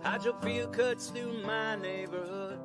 Hydro field cuts through my neighborhood.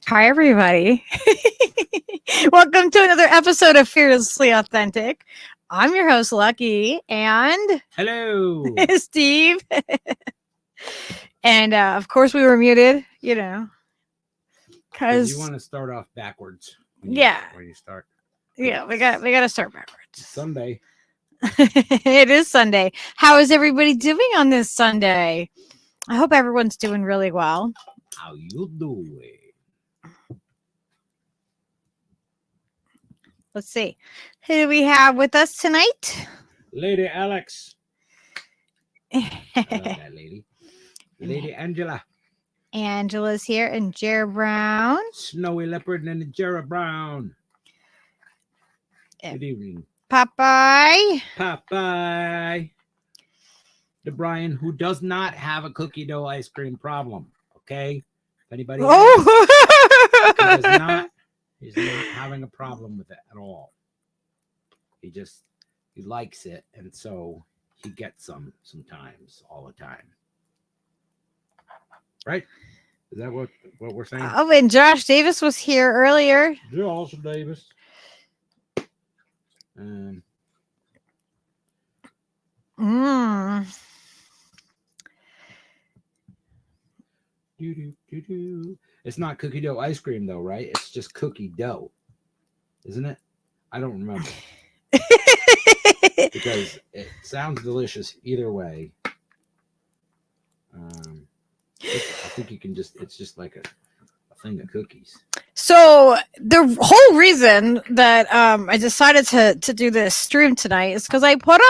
Hi, everybody. Welcome to another episode of Fearlessly Authentic. I'm your host, Lucky, and Hello, Steve. And of course, we were muted, because you want to start off backwards. When you start. Yeah, we got to start backwards. Sunday. It is Sunday. How is everybody doing on this Sunday? I hope everyone's doing really well. How you doing? Let's see. Who do we have with us tonight? Lady Alex. I love that lady. Lady Angela. Angela's here and Jer Brown. Snowy Leopard and Jera Brown. Yeah. Good evening. Popeye. Popeye. The Brian who does not have a cookie dough ice cream problem. Okay? If anybody he's not having a problem with it at all. He likes it, and so he gets some sometimes, all the time. Right? Is that what we're saying? Oh, and Josh Davis was here earlier. Josh Davis. It's not cookie dough ice cream, though, right? It's just cookie dough, isn't it? I don't remember. Because it sounds delicious either way. I think you can it's just like a thing of cookies. So the whole reason that I decided to do this stream tonight is because I put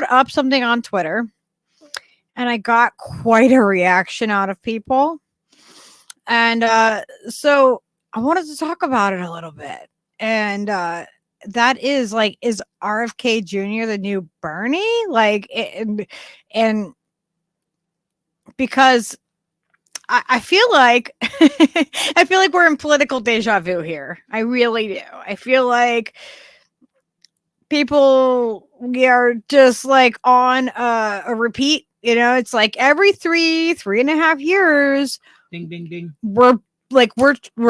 up something on Twitter, and I got quite a reaction out of people, and so I wanted to talk about it a little bit, and that is is RFK Jr. the new Bernie? And because I feel like I feel like we're in political deja vu here. I really do. I feel like we are just on a repeat. It's like every 3.5 years, ding ding ding, we're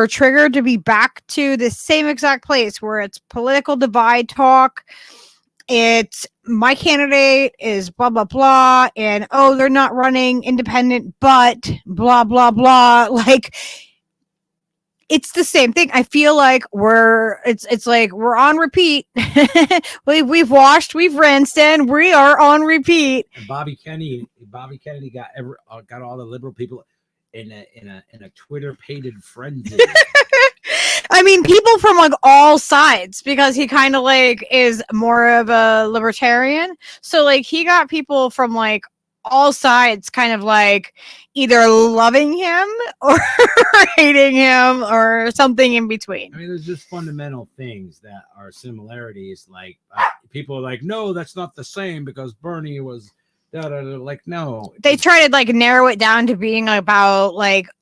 triggered to be back to the same exact place where it's political divide talk. It's my candidate is blah blah blah, and they're not running independent, but blah blah blah. It's the same thing. I feel like we're on repeat. we've washed, we've rinsed, and we are on repeat. And Bobby Kennedy got all the liberal people in a Twitter pated frenzy. I mean, people from all sides, because he kind of is more of a libertarian. So he got people from all sides kind of either loving him or hating him or something in between. I mean, there's just fundamental things that are similarities. People are no, that's not the same because Bernie was no. They try to narrow it down to being about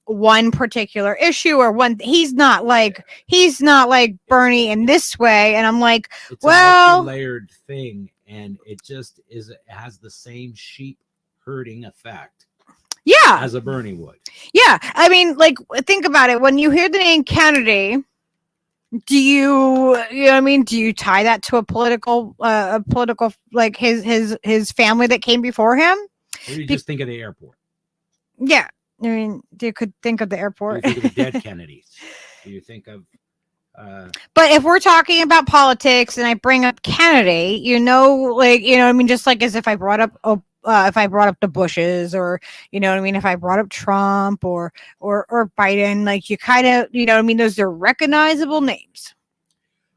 one particular issue or one. He's not like Bernie in this way, and I'm it's a layered thing, and it just is. It has the same sheep herding effect. Yeah, as a Bernie would. Yeah, I mean, think about it. When you hear the name Kennedy, Do you know what I mean? Do you tie that to a political like his family that came before him? Or do you just think of the airport? Yeah, I mean, you could think of the Do you airport. think of the dead Kennedys? Do you think of? But if we're talking about politics and I bring up Kennedy, like, I mean, just like as if I brought up the Bushes, or what I mean, if I brought up Trump or Biden, like you kind of, what I mean, those are recognizable names.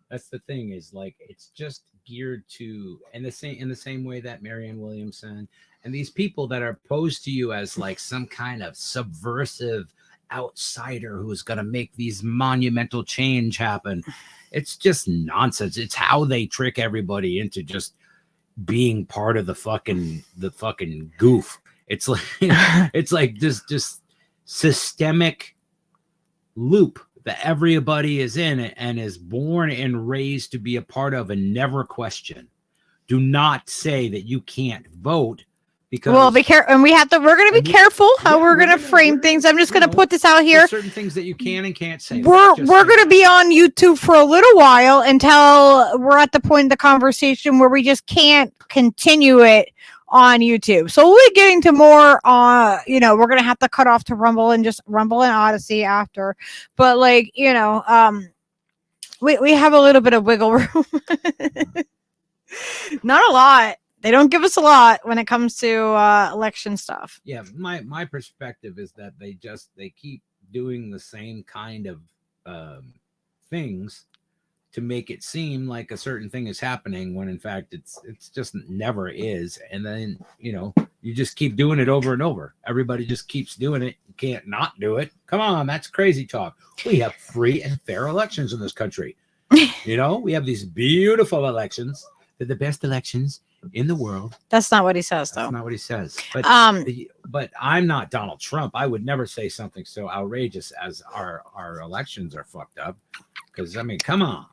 That's the thing, is like it's just geared to, in the same way that Marianne Williamson and these people that are posed to you as like some kind of subversive outsider who is going to make these monumental change happen. It's just nonsense. It's how they trick everybody into just being part of the fucking goof. It's like this just systemic loop that everybody is in and is born and raised to be a part of and never question. Do not say that you can't vote. Because, be careful, and we're going to be careful how we're going to frame things. I'm just going to put this out here. Certain things that you can and can't say. We're going to be on YouTube for a little while until we're at the point of the conversation where we just can't continue it on YouTube. So we'll be getting to more we're going to have to cut off to Rumble and Odyssey after. But like, we have a little bit of wiggle room. Not a lot. They don't give us a lot when it comes to election stuff. Yeah, my perspective is that they keep doing the same kind of things to make it seem like a certain thing is happening when in fact it's just never is. And then you just keep doing it over and over. Everybody just keeps doing it. You can't not do it. Come on, that's crazy talk. We have free and fair elections in this country. We have these beautiful elections. They're the best elections in the world. That's not what he says, though. That's not what he says. But I'm not Donald Trump. I would never say something so outrageous as our elections are fucked up. Because I mean, come on.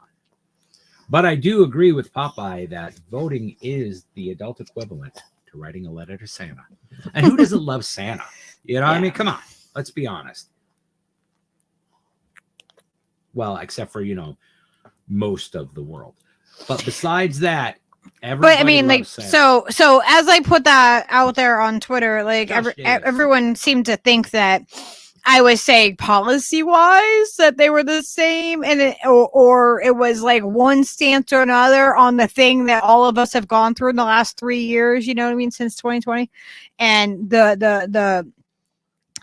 But I do agree with Popeye that voting is the adult equivalent to writing a letter to Santa. And who doesn't love Santa? I mean, come on. Let's be honest. Well, except for most of the world. But besides that, everybody but I mean, like, Santa. so as I put that out there on Twitter, like everyone seemed to think that I was saying policy-wise that they were the same, and or it was like one stance or another on the thing that all of us have gone through in the last 3 years. You know what I mean? Since 2020, and the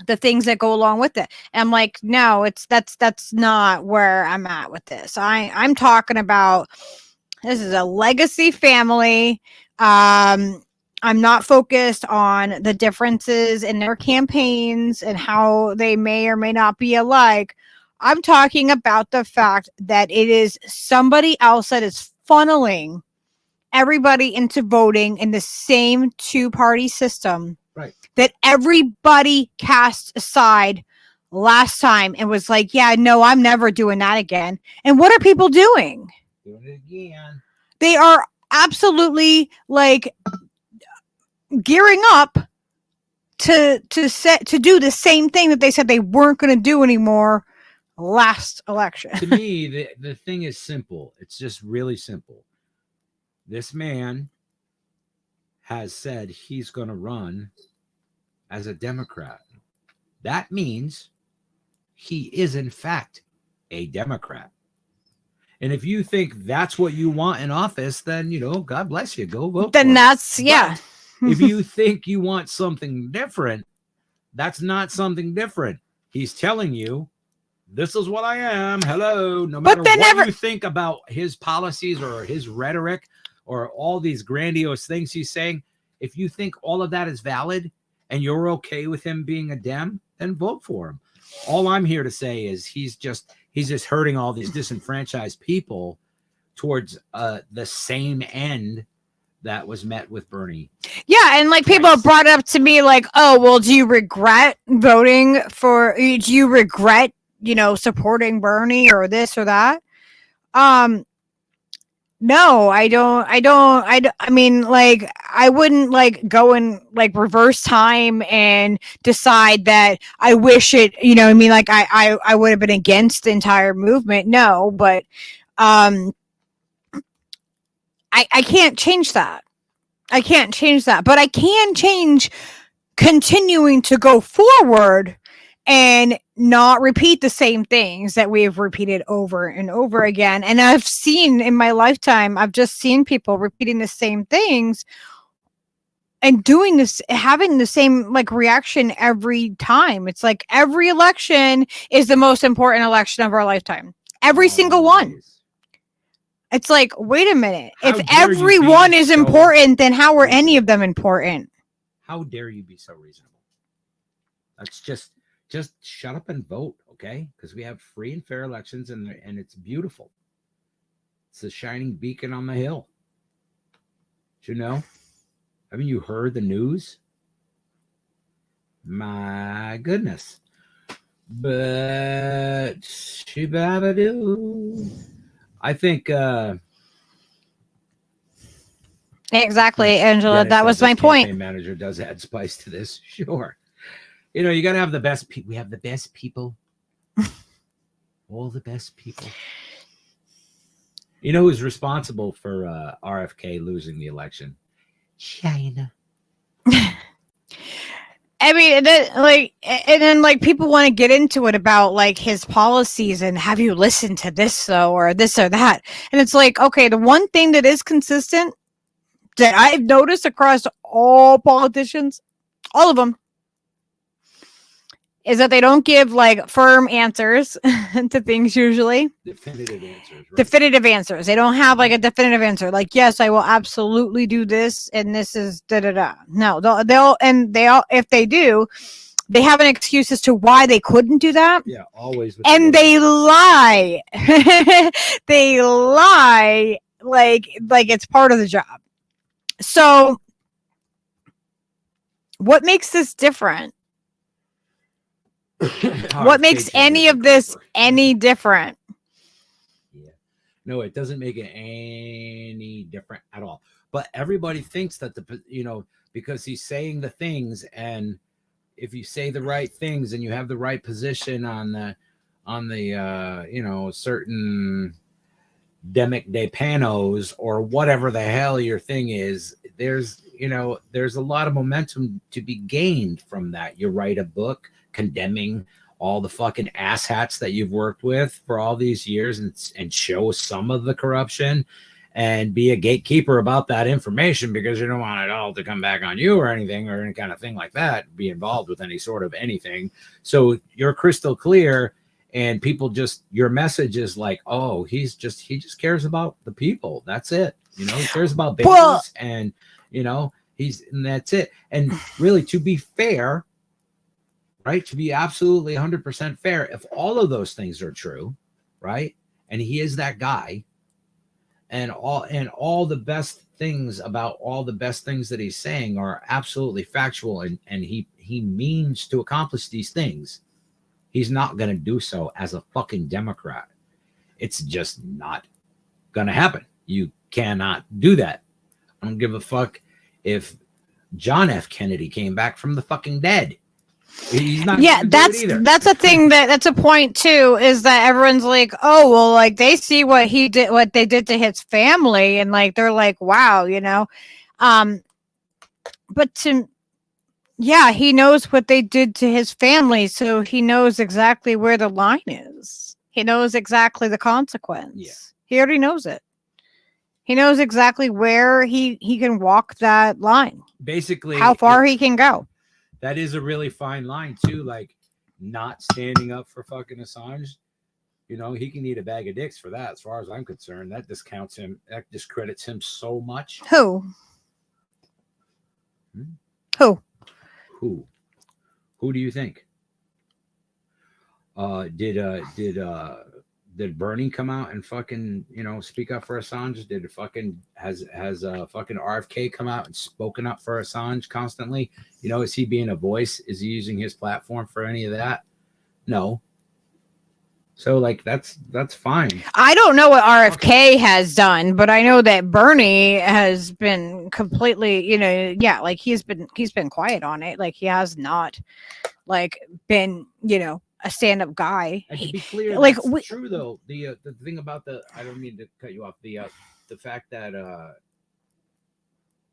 things that go along with it. And I'm like, no, that's not where I'm at with this. I'm talking about. This is a legacy family. I'm not focused on the differences in their campaigns and how they may or may not be alike. I'm talking about the fact that it is somebody else that is funneling everybody into voting in the same two-party system. Right. That everybody cast aside last time and was like, yeah, no, I'm never doing that again. And what are people doing? Doing it again. They are absolutely like gearing up to do the same thing that they said they weren't going to do anymore last election. To me, the thing is simple. It's just really simple. This man has said he's going to run as a Democrat. That means he is in fact a Democrat. And if you think that's what you want in office, then, God bless you. Go vote. Then that's, yeah. If you think you want something different, that's not something different. He's telling you, this is what I am. Hello. No matter what you think about his policies or his rhetoric or all these grandiose things he's saying, if you think all of that is valid and you're okay with him being a Dem, then vote for him. All I'm here to say is he's just hurting all these disenfranchised people towards the same end that was met with Bernie. Yeah, and like twice. People have brought up to me like, oh, well, do you regret voting for? Do you regret, supporting Bernie or this or that? No, I mean, like, I wouldn't like go and like reverse time and decide that I wish it, you know what I mean? Like I would have been against the entire movement. No, but um I can't change that. I can't change that. But I can change continuing to go forward and not repeat the same things that we've repeated over and over again. And I've seen in my lifetime, I've just seen people repeating the same things and doing this, having the same like reaction every time. It's like every election is the most important election of our lifetime. Every single one. Always. It's like, wait a minute. How If dare you everyone be is so important, then how are any of them reasonable? important? How dare you be so reasonable? That's just shut up and vote, okay? Because we have free and fair elections, and it's beautiful. It's a shining beacon on the hill. Do you know? Haven't you heard the news? My goodness. But shibabadoo. I think Exactly, Angela. Dennis, That as was his my campaign point. manager, does add spice to this. Sure. You know, you got to have the best people. We have the best people. All the best people. You know who's responsible for RFK losing the election? China. I mean, and then like people want to get into it about like his policies and have you listened to this though or this or that, and it's like, okay, the one thing that is consistent that I've noticed across all politicians, all of them, is that they don't give like firm answers to things usually. Definitive answers. Right? Definitive answers. They don't have like a definitive answer. Like, yes, I will absolutely do this, and this is da da da. No, they'll if they do, they have an excuse as to why they couldn't do that. Yeah, always. And they lie. They lie like it's part of the job. So, what makes this different? What makes any of this any different? Yeah. No, it doesn't make it any different at all. But everybody thinks that because he's saying the things, and if you say the right things and you have the right position on the certain demic de panos or whatever the hell your thing is, there's a lot of momentum to be gained from that. You write a book condemning all the fucking asshats that you've worked with for all these years and show some of the corruption and be a gatekeeper about that information, because you don't want it all to come back on you or anything or any kind of thing like that, be involved with any sort of anything. So you're crystal clear, and people just, your message is like, oh, he just cares about the people. That's it. He cares about babies, and and that's it. And really, to be fair, right? To be absolutely 100% fair, if all of those things are true, right? And he is that guy, and all the best things about all the best things that he's saying are absolutely factual, and he means to accomplish these things, he's not going to do so as a fucking Democrat. It's just not going to happen. You cannot do that. I don't give a fuck if John F. Kennedy came back from the fucking dead. He's not. Yeah, that's a thing that's a point too, is that everyone's like, oh well, like they see what they did to his family, and like they're like, wow, but he knows what they did to his family, so he knows exactly where the line is. He knows exactly the consequence. Yeah. He already knows it. He knows exactly where he can walk that line. Basically, how far he can go. That is a really fine line too, like not standing up for fucking Assange. He can eat a bag of dicks for that, as far as I'm concerned. That discounts him. That discredits him so much. Who? Who do you think? Did Bernie come out and fucking speak up for Assange? Did has fucking RFK come out and spoken up for Assange constantly? Is he being a voice? Is he using his platform for any of that? No. So like that's fine. I don't know what RFK has done, but I know that Bernie has been completely, yeah, like he's been quiet on it. Like he has not like been, a stand-up guy. And to be clear, like that's true though. The thing about I don't mean to cut you off. The fact that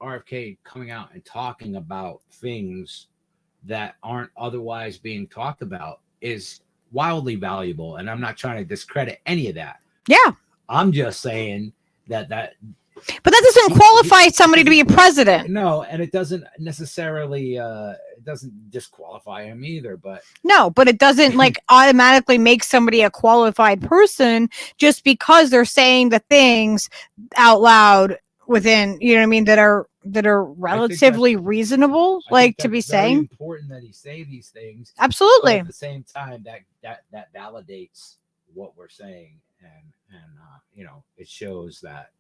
RFK coming out and talking about things that aren't otherwise being talked about is wildly valuable, and I'm not trying to discredit any of that. Yeah, I'm just saying that but that doesn't qualify somebody to be a president. No, and it doesn't necessarily it doesn't disqualify him either, but no, but it doesn't like automatically make somebody a qualified person just because they're saying the things out loud within, you know what I mean, that are relatively reasonable, like to be saying. Important that he say these things. Absolutely. At the same time, that validates what we're saying, and it shows that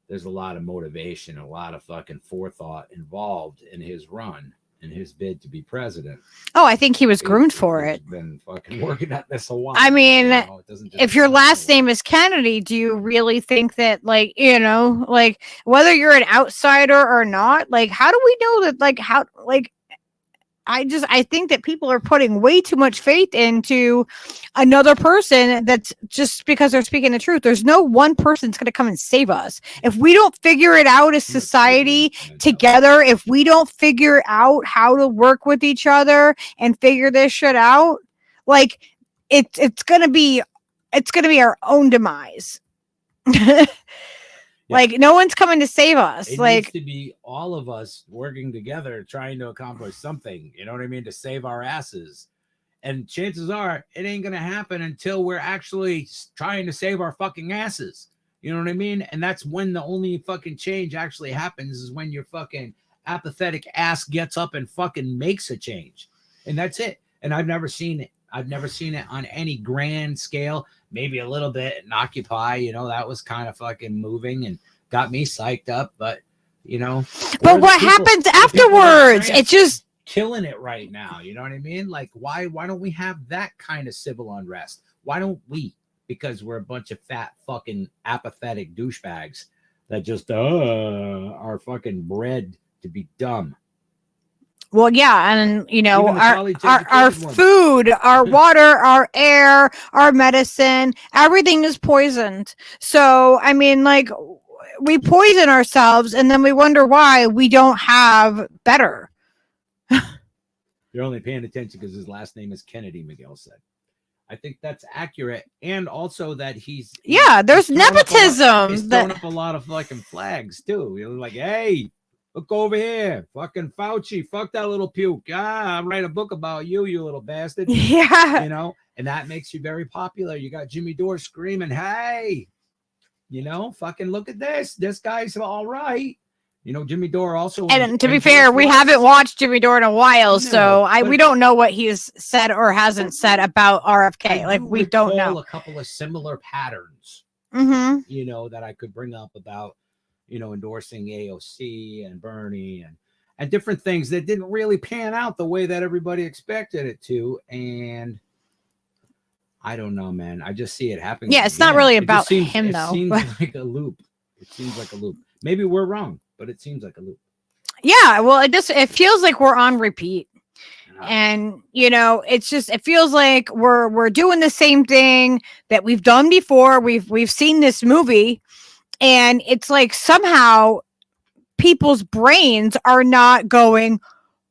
there's a lot of motivation, a lot of fucking forethought involved in his run, in his bid to be president. Oh, I think he was groomed for it. Been fucking working at this a while. I mean, if your last name is Kennedy, do you really think that, like, like whether you're an outsider or not, like, how do we know that, like, how, like, I think that people are putting way too much faith into another person that's just because they're speaking the truth. There's no one person's going to come and save us. If we don't figure it out as society together, if we don't figure out how to work with each other and figure this shit out, like it's going to be our own demise. Like no one's coming to save us. It like needs to be all of us working together, trying to accomplish something. You know what I mean? To save our asses. And chances are it ain't gonna happen until we're actually trying to save our fucking asses. You know what I mean? And that's when the only fucking change actually happens, is when your fucking apathetic ass gets up and fucking makes a change. And that's it. And I've never seen it. I've never seen it on any grand scale. Maybe a little bit in Occupy, that was kind of fucking moving and got me psyched up. But, But what happens afterwards? It just killing it right now. You know what I mean? Like, why don't we have that kind of civil unrest? Why don't we? Because we're a bunch of fat fucking apathetic douchebags that just are fucking bred to be dumb. Well, yeah, and our food, our water, our air, our medicine, everything is poisoned. So, I mean, like, we poison ourselves, and then we wonder why we don't have better. You're only paying attention because his last name is Kennedy, Miguel said. I think that's accurate, and also that there's nepotism. He's throwing up a lot of fucking flags too. You're like, hey. Look over here. Fucking Fauci. Fuck that little puke. I'll write a book about you, you little bastard. Yeah. And that makes you very popular. You got Jimmy Dore screaming, hey, fucking look at this. This guy's all right. Jimmy Dore also. And to be fair, we haven't watched Jimmy Dore in a while, so we don't know what he's said or hasn't said about RFK. Like, we don't know. A couple of similar patterns, that I could bring up about, endorsing AOC and Bernie and different things that didn't really pan out the way that everybody expected it to. And I don't know, man. I just see it happening. Yeah, it's not really about him, though. It seems like a loop. It seems like a loop. Maybe we're wrong, but it seems like a loop. Yeah, well, it feels like we're on repeat. And it feels like we're doing the same thing that we've done before. We've seen this movie. And it's like somehow people's brains are not going,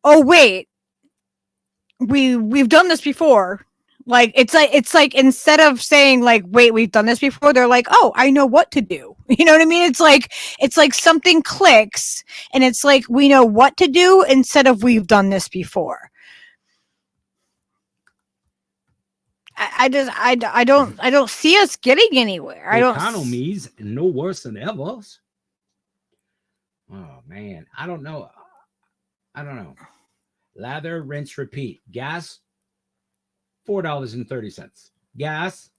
oh wait, we've done this before. Like it's like instead of saying like, wait, we've done this before, they're like, oh, I know what to do. You know what I mean? It's like something clicks, and it's like we know what to do instead of we've done this before. I don't see us getting anywhere. The economy's no worse than ever. Oh man, I don't know. Lather, rinse, repeat. Gas, $4.30. Gas,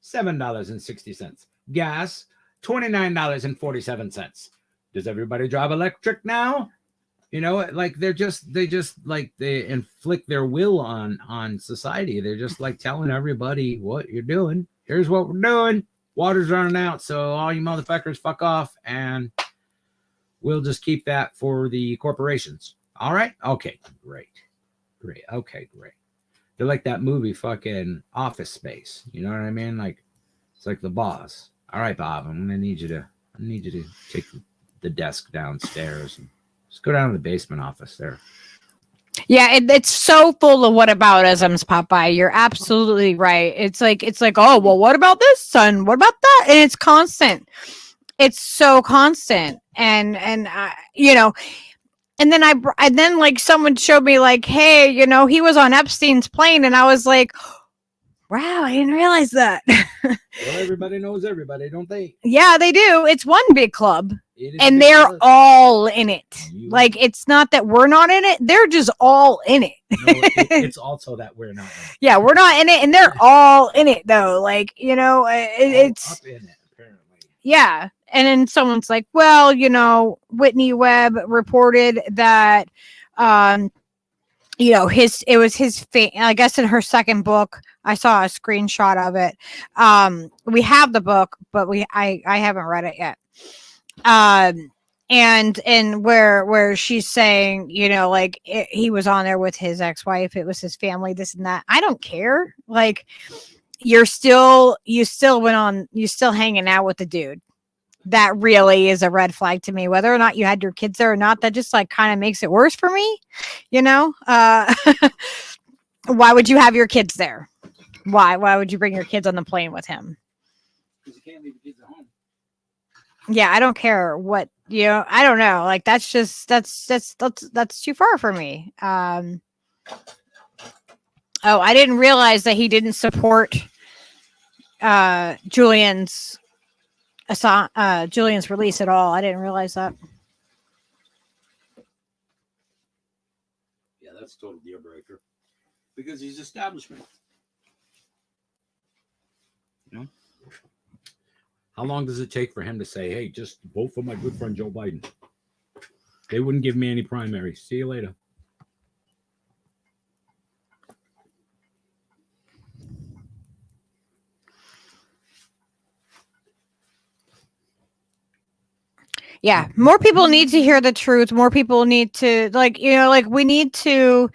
$7.60. Gas, $29.47. Does everybody drive electric now? You know, like they just like they inflict their will on society. They're just like telling everybody what you're doing. Here's what we're doing. Water's running out, so all you motherfuckers fuck off, and we'll just keep that for the corporations. All right? Okay, great. Okay, great. They're like that movie fucking Office Space. You know what I mean? Like it's like the boss. All right, Bob, I need you to take the desk downstairs and just go down to the basement office there. Yeah, it's so full of whataboutisms, Popeye. You're absolutely right. It's like, oh, well, what about this, son? What about that? And it's constant. It's so constant. And you know, and then like someone showed me like, hey, you know, he was on Epstein's plane, and I was like, wow, I didn't realize that. Well, everybody knows everybody, don't they? Yeah, they do. It's one big club. And Big they're club. all in it. Like, it's not that we're not in it. They're just all in it. No, it's also that we're not in it. Yeah, we're not in it, and they're all in it, though. Like, you know, it's... up in it, apparently. Yeah. And then someone's like, well, you know, Whitney Webb reported that, you know, it was his, I guess in her second book, I saw a screenshot of it. We have the book, but I haven't read it yet. And where she's saying, you know, like he was on there with his ex-wife, it was his family, this and that. I don't care. Like, you still hanging out with the dude. That really is a red flag to me. Whether or not you had your kids there or not, that just like kind of makes it worse for me. You know, why would you have your kids there? Why would you bring your kids on the plane with him? Because you can't leave the kids at home. Yeah, I don't care what, you know, I don't know. Like, that's too far for me. Oh, I didn't realize that he didn't support Julian's release at all. I didn't realize that. Yeah, that's a total deal breaker. Because he's establishment. You know? How long does it take for him to say, hey, just vote for my good friend Joe Biden? They wouldn't give me any primary. See you later. Yeah, more people need to hear the truth. More people need to, like, you know, like, we need to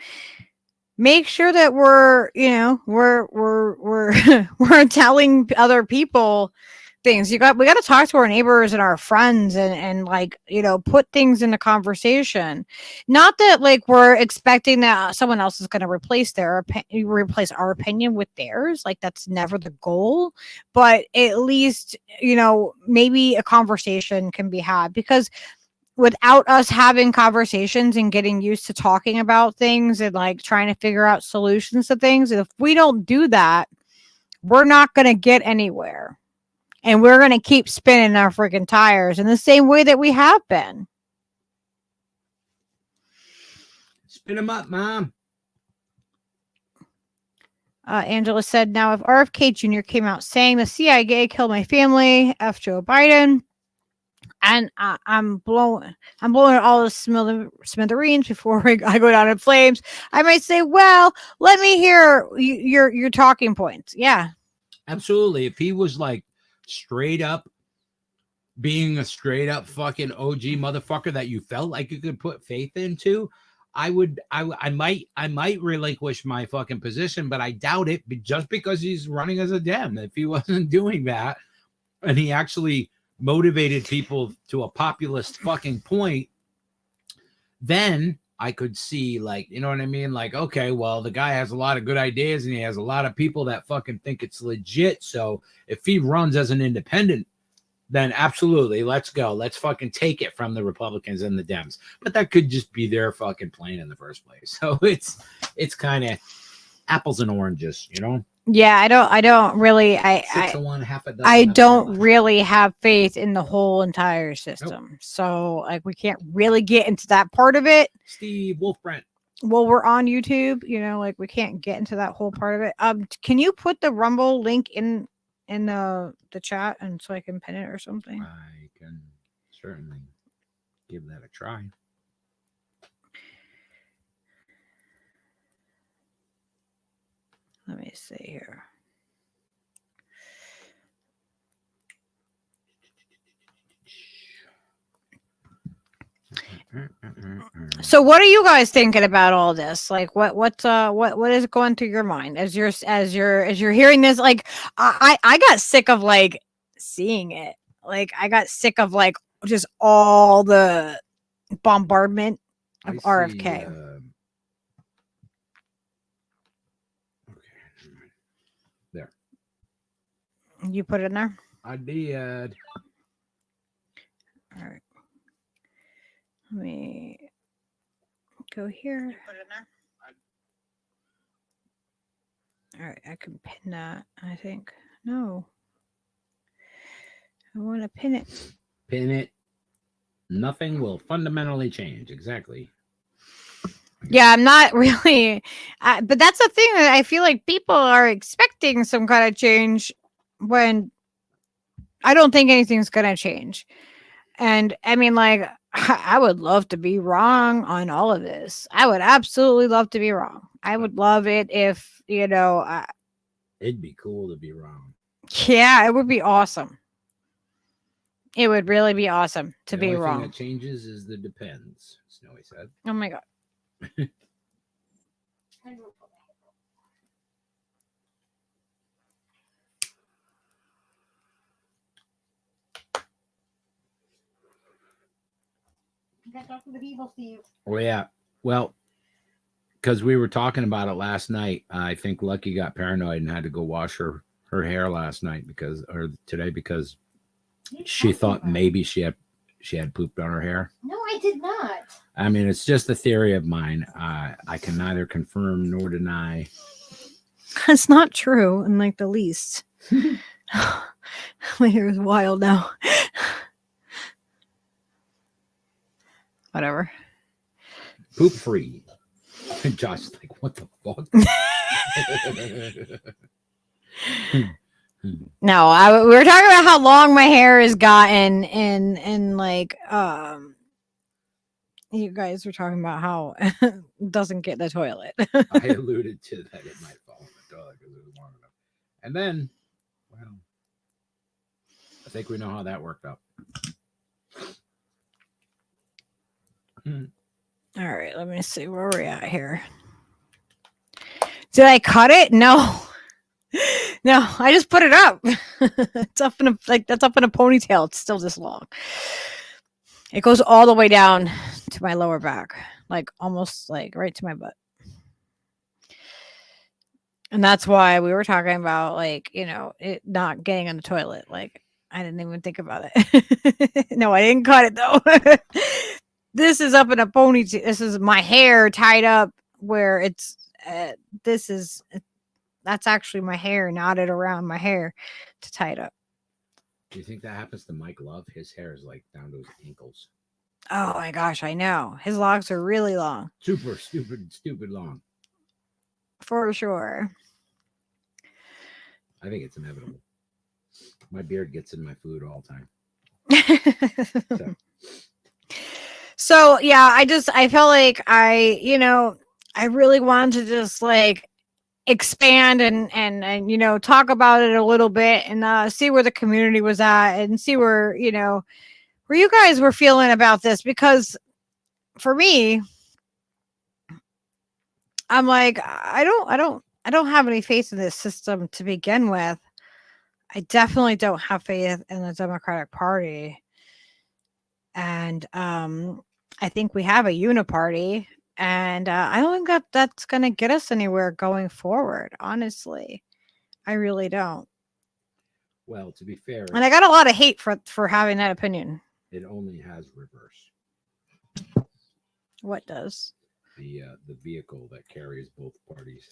make sure that we're, you know, we're we're telling other people things. We got to talk to our neighbors and our friends and like, you know, put things into conversation. Not that like we're expecting that someone else is going to replace our opinion with theirs. Like, that's never the goal, but at least, you know, maybe a conversation can be had, because without us having conversations and getting used to talking about things and like trying to figure out solutions to things, if we don't do that, we're not going to get anywhere. And we're going to keep spinning our freaking tires in the same way that we have been. Spin them up, Mom. Angela said, now if RFK Jr. came out saying the CIA killed my family, F Joe Biden, and I'm blowing all the smithereens before I go down in flames, I might say, well, let me hear your talking points. Yeah. Absolutely. If he was like straight up being a straight up fucking OG motherfucker that you felt like you could put faith into, I might relinquish my fucking position, but I doubt it, just because he's running as a Dem. If he wasn't doing that and he actually motivated people to a populist fucking point, then I could see, like, you know what I mean? Like, okay, well, the guy has a lot of good ideas and he has a lot of people that fucking think it's legit. So if he runs as an independent, then absolutely, let's go. Let's fucking take it from the Republicans and the Dems. But that could just be their fucking plan in the first place. So it's kind of apples and oranges, you know? Yeah, I don't really, 6 to 1, half a dozen. I don't really have faith in the whole entire system. Nope. So like, we can't really get into that part of it. Steve Wolfbrand. Well, we're on YouTube, you know, like we can't get into that whole part of it. Can you put the Rumble link in the chat, and so I can pin it or something? I can certainly give that a try. Let me see here. So what are you guys thinking about all this? Like what is going through your mind as you're hearing this? Like I got sick of like seeing it. Like I got sick of like just all the bombardment of RFK. Okay. There. You put it in there? I did. All right. Let me go here. Put it in there. All right, I can pin that, I think. No. I want to pin it. Pin it. Nothing will fundamentally change. Exactly. Yeah, I'm not really. But that's the thing that I feel like people are expecting some kind of change when I don't think anything's going to change. And I mean, like, I would love to be wrong on all of this. I would absolutely love to be wrong. I would love it if, you know. It'd be cool to be wrong. Yeah, it would be awesome. It would really be awesome to be wrong. The only thing that changes is the depends, Snowy said. Oh my God. Oh yeah. Well, because we were talking about it last night, I think Lucky got paranoid and had to go wash her hair last night today because she thought maybe she had pooped on her hair. No, I did not. I mean, it's just a theory of mine. I can neither confirm nor deny. That's not true in like the least. My hair is wild now. Whatever. Poop free. Josh's like, what the fuck? No, we were talking about how long my hair has gotten, and like you guys were talking about how it doesn't get in the toilet. I alluded to that it might fall in the toilet because it was long enough. And then, well, I think we know how that worked out. All right, let me see where we're at here. Did I cut it? No. No, I just put it up. It's up in that's up in a ponytail. It's still this long. It goes all the way down to my lower back, like almost like right to my butt. And that's why we were talking about, like, you know, it not getting on the toilet. Like, I didn't even think about it. No, I didn't cut it though. This is up in a ponytail. This is my hair tied up where it's. That's actually my hair knotted around my hair to tie it up. Do you think that happens to Mike Love? His hair is like down to his ankles. Oh my gosh, I know. His locks are really long. Super stupid long. For sure. I think it's inevitable. My beard gets in my food all the time. So yeah, I felt like I really wanted to just like expand and you know, talk about it a little bit and see where the community was at and see where, you know, where you guys were feeling about this, because for me, I'm like, I don't have any faith in this system to begin with. I definitely don't have faith in the Democratic Party. And I think we have a uniparty, and I don't think that's going to get us anywhere going forward. Honestly, I really don't. Well, to be fair, and I got a lot of hate for having that opinion. It only has reverse. What does? The vehicle that carries both parties.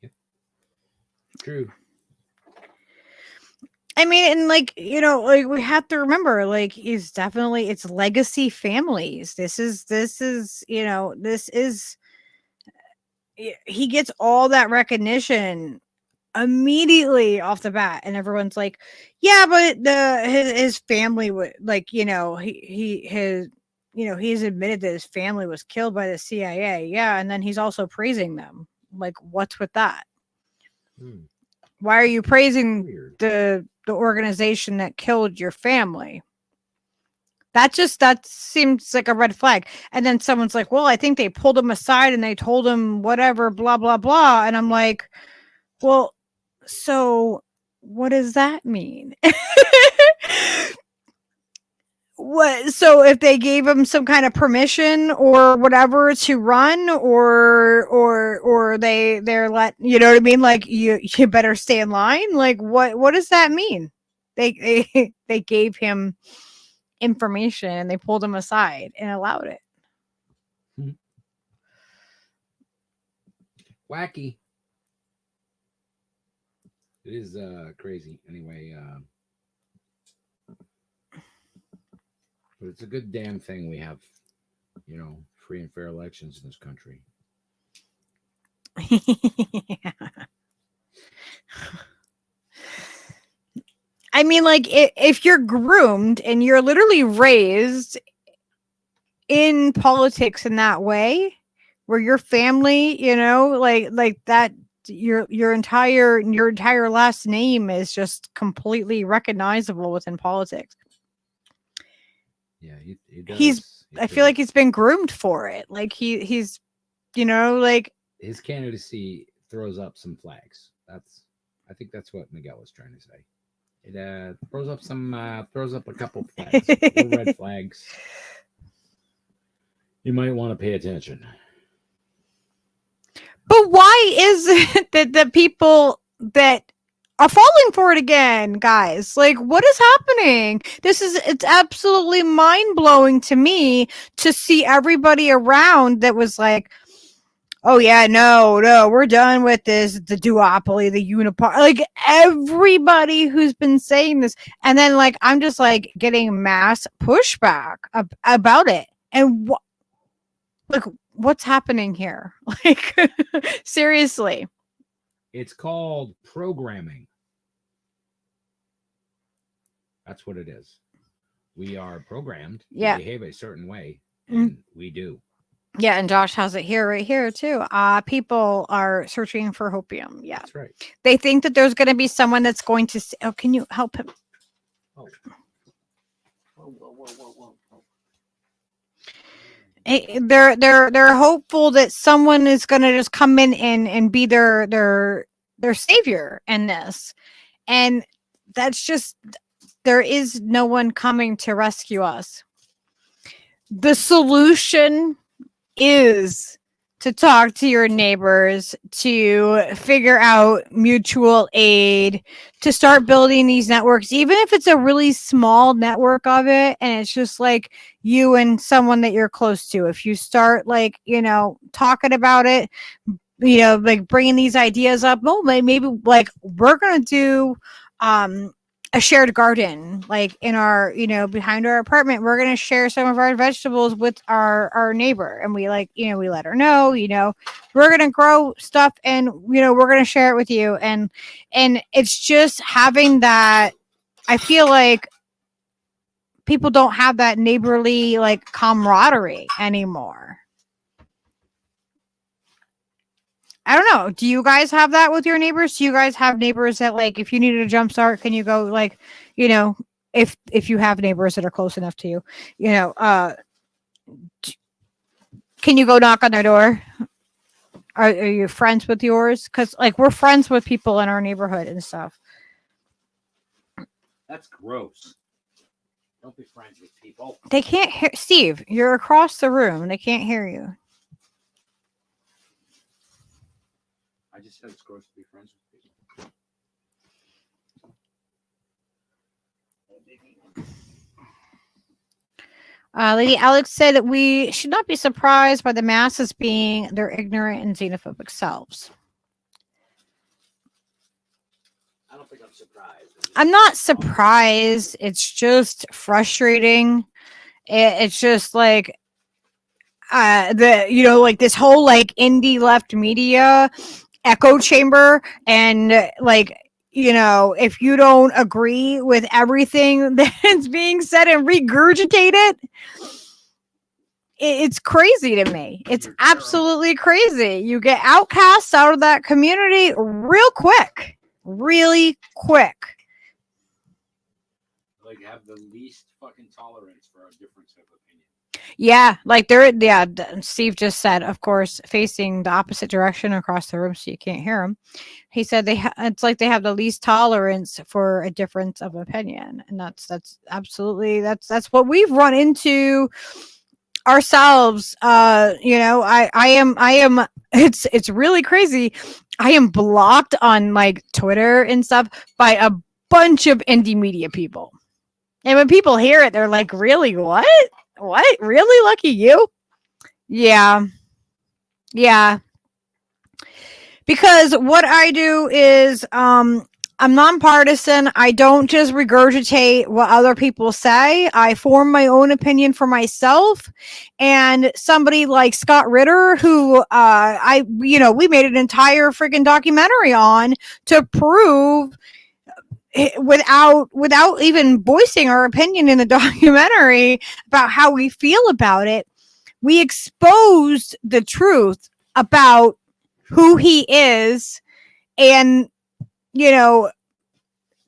Yep. True. I mean, and like, you know, like we have to remember, like, it's legacy families. This is, you know, he gets all that recognition immediately off the bat, and everyone's like, yeah, but his family would, like, he's admitted that his family was killed by the CIA. Yeah, and then he's also praising them. Like, what's with that? Why are you praising the organization that killed your family? That seems like a red flag. And then someone's like, well, I think they pulled him aside and they told him whatever, blah, blah, blah. And I'm like, well, so what does that mean? What? So if they gave him some kind of permission or whatever to run, or they're let, you know what I mean? Like, you better stay in line. Like, what does that mean? They gave him information and they pulled him aside and allowed it. Wacky. It is crazy. Anyway, but it's a good damn thing we have, free and fair elections in this country. I mean, like, if you're groomed and you're literally raised in politics in that way, where your family, like that, your entire last name is just completely recognizable within politics. Yeah, he does. I feel like he's been groomed for it. Like he's, like, his candidacy throws up some flags. I think that's what Miguel was trying to say. It throws up a couple flags, red flags. You might want to pay attention. But why is it that the people that are falling for it again, guys? Like, what is happening? It's absolutely mind-blowing to me to see everybody around that was like, oh yeah, no, we're done with this, the duopoly, the uniparty, like everybody who's been saying this. And then, like, I'm just like getting mass pushback about it. And what's happening here? Like, seriously. It's called programming. That's what it is. We are programmed to behave a certain way, and we do. Yeah, and Josh has it here, right here, too. People are searching for hopium. Yeah. That's right. They think that there's going to be someone that's going to say, oh, can you help him? Oh. Whoa. They're hopeful that someone is going to just come in and be their savior in this. And that's just, there is no one coming to rescue us. The solution is to talk to your neighbors, to figure out mutual aid, to start building these networks, even if it's a really small network of it. And it's just like you and someone that you're close to. If you start, like, talking about it, like bringing these ideas up, maybe like we're going to do, a shared garden, like in our, behind our apartment. We're going to share some of our vegetables with our neighbor. And we, like, we let her know, we're going to grow stuff and, we're going to share it with you. And it's just having that. I feel like people don't have that neighborly, like, camaraderie anymore. I don't know. Do you guys have that with your neighbors? Do you guys have neighbors that, like, if you needed a jump start, can you go, like, if you have neighbors that are close enough to you, can you go knock on their door? Are you friends with yours? Because, like, we're friends with people in our neighborhood and stuff. That's gross. Don't be friends with people. They can't hear. Steve, you're across the room. They can't hear you. I just said it's gross to be friends with people. Lady Alex said that we should not be surprised by the masses being their ignorant and xenophobic selves. I don't think I'm surprised. I'm not surprised. It's just frustrating. It's just like like this whole, like, indie left media echo chamber and like, you know, if you don't agree with everything that's being said and regurgitate it, it's crazy to me. It's absolutely crazy. You get outcasts out of that community real quick, really quick. Like have the least fucking tolerance for a difference of opinion. Yeah, like they're, yeah, Steve just said, of course, facing the opposite direction across the room so you can't hear him. He said it's like they have the least tolerance for a difference of opinion, and that's absolutely that's what we've run into ourselves. You know, I am it's really crazy. I am blocked on like Twitter and stuff by a bunch of indie media people, and when people hear it, they're like, "Really? What? Really? Lucky you?" Yeah. Because what I do is I'm nonpartisan. I don't just regurgitate what other people say. I form my own opinion for myself. And somebody like Scott Ritter, who we made an entire freaking documentary on to prove without even voicing our opinion in the documentary about how we feel about it. We exposed the truth about who he is, and you know,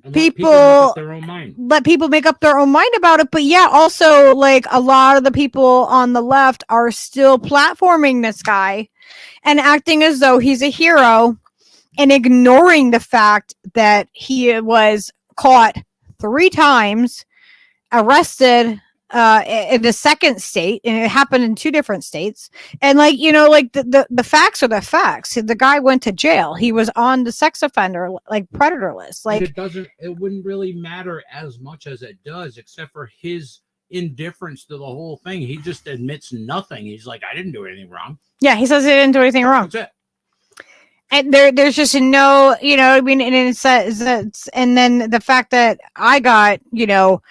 And people let people make up their own mind. let people make up their own mind about it. But yeah, also like a lot of the people on the left are still platforming this guy and acting as though he's a hero and ignoring the fact that he was caught 3 times, arrested in the second state, and it happened in 2 different states. And like, you know, like the facts are the facts. The guy went to jail. He was on the sex offender like predator list. Like it wouldn't really matter as much as it does, except for his indifference to the whole thing. He just admits nothing. He's like, I didn't do anything wrong. Yeah, he says he didn't do anything wrong. That's it. And there's just no, you know, I mean, and it says that's, and then the fact that I got, you know,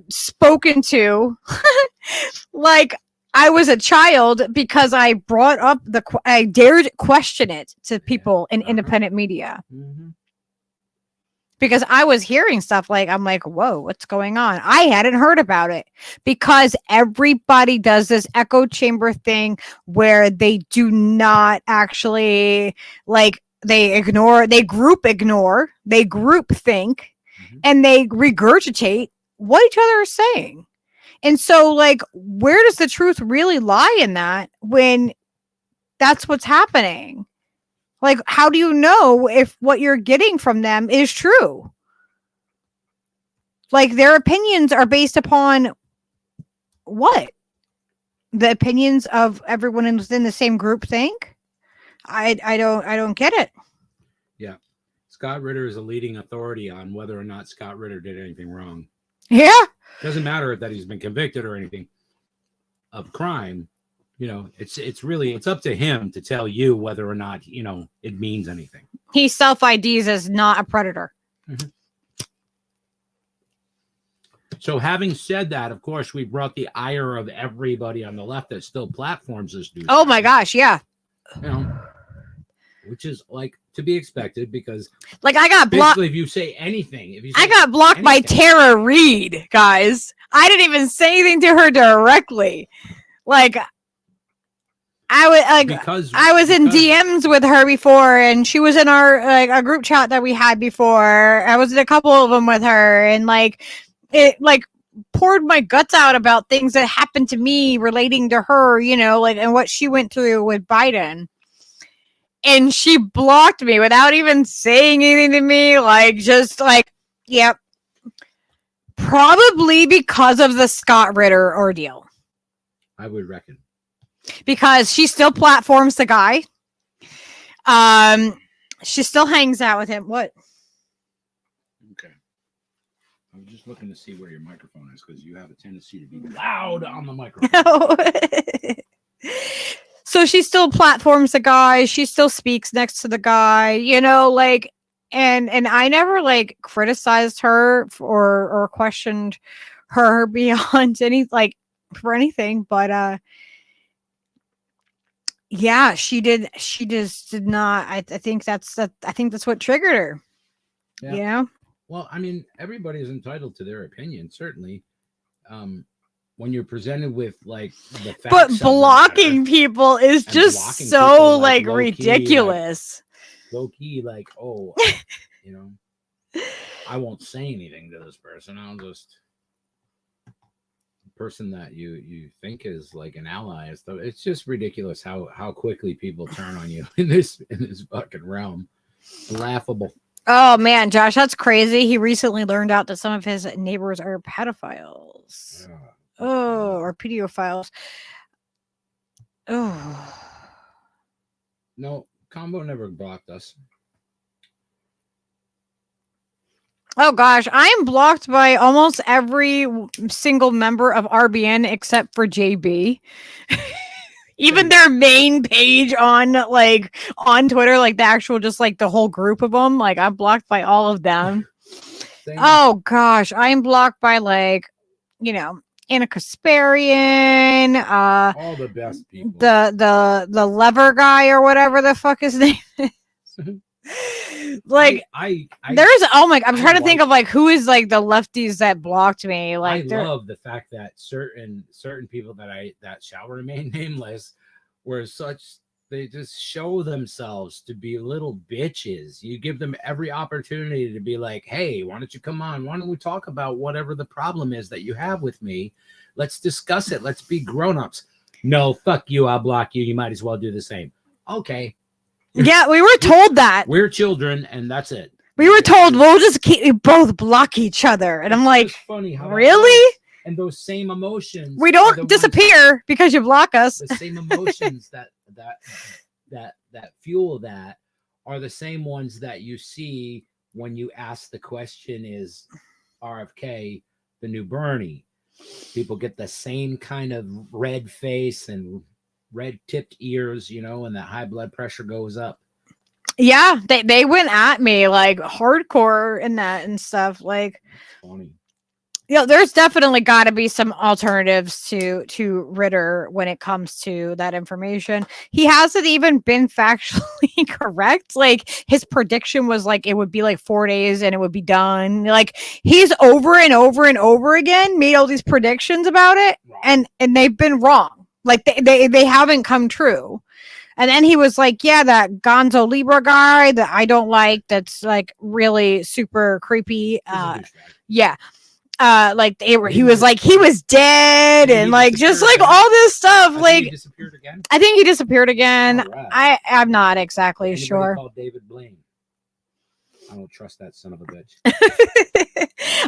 spoken to like I was a child because I brought up I dared question it to people in independent media. Mm-hmm. Because I was hearing stuff like, I'm like, whoa, what's going on? I hadn't heard about it because everybody does this echo chamber thing where they do not actually like, they group think, and they regurgitate what each other is saying. And so like, where does the truth really lie in that when that's what's happening? Like, how do you know if what you're getting from them is true? Like, their opinions are based upon what? The opinions of everyone within the same group think? I don't get it. Yeah. Scott Ritter is a leading authority on whether or not Scott Ritter did anything wrong. Yeah. Doesn't matter that he's been convicted or anything of crime. You know, it's up to him to tell you whether or not, you know, it means anything. He self-IDs as not a predator. Mm-hmm. So having said that, of course, we brought the ire of everybody on the left that still platforms this dude. Oh my gosh, yeah. You know, which is like to be expected because like I got blocked. If you say anything, I got blocked by Tara Reid, guys. I didn't even say anything to her directly. Like I was in DMs with her before, and she was in our like a group chat that we had before. I was in a couple of them with her, and like it like poured my guts out about things that happened to me relating to her, you know, like and what she went through with Biden. And she blocked me without even saying anything to me, like just like, yep. Probably because of the Scott Ritter ordeal. I would reckon. Because she still platforms the guy. She still hangs out with him. What? Okay. I'm just looking to see where your microphone is because you have a tendency to be loud on the microphone. So she still platforms the guy. She still speaks next to the guy, you know, like, and I never like criticized her or questioned her beyond any, like, for anything, but, Yeah, she did. She just did not. I think that's what triggered her. Yeah. You know. Well, I mean, everybody is entitled to their opinion, certainly. When you're presented with like the facts, but blocking people is just so people, like ridiculous. Low key, like, oh, you know, I won't say anything to this person. I'll just person that you think is like an ally and stuff. It's just ridiculous how quickly people turn on you in this fucking realm. Laughable. Oh man, Josh, that's crazy. He recently learned out that some of his neighbors are pedophiles. Or pedophiles. Oh. No, Combo never blocked us. Oh gosh, I am blocked by almost every single member of RBN except for JB. Even their main page on Twitter, like the actual just like the whole group of them, like I'm blocked by all of them. Oh gosh, I am blocked by Anna Kasparian, all the best people. The lever guy or whatever the fuck his name is. Like there's I'm trying to think of like who is like the lefties that blocked me. Like I love the fact that certain people that shall remain nameless were such, they just show themselves to be little bitches. You give them every opportunity to be like, hey, why don't you come on? Why don't we talk about whatever the problem is that you have with me? Let's discuss it. Let's be grown-ups. No, fuck you. I'll block you. You might as well do the same. Okay. Yeah, we were told that. We're children, and that's it. We were told we'll just we both block each other. And I'm like, funny how really? And those same emotions. We don't disappear because you block us. The same emotions that fuel that are the same ones that you see when you ask the question, is RFK the new Bernie? People get the same kind of red face and red tipped ears, and that high blood pressure goes up. Yeah, they went at me like hardcore in that and stuff. Like, funny. There's definitely got to be some alternatives to Ritter when it comes to that information. He hasn't even been factually correct. Like his prediction was like it would be like 4 days and it would be done. Like he's over and over and over again made all these predictions about it, and they've been wrong. Like they haven't come true. And then he was like, yeah, that Gonzo Libra guy that I don't like, that's like really super creepy. Yeah. He was like, he was dead and like just like all this stuff. Like he disappeared again. I think he disappeared again. Right. I'm not exactly sure. Called David Blaine. I don't trust that son of a bitch.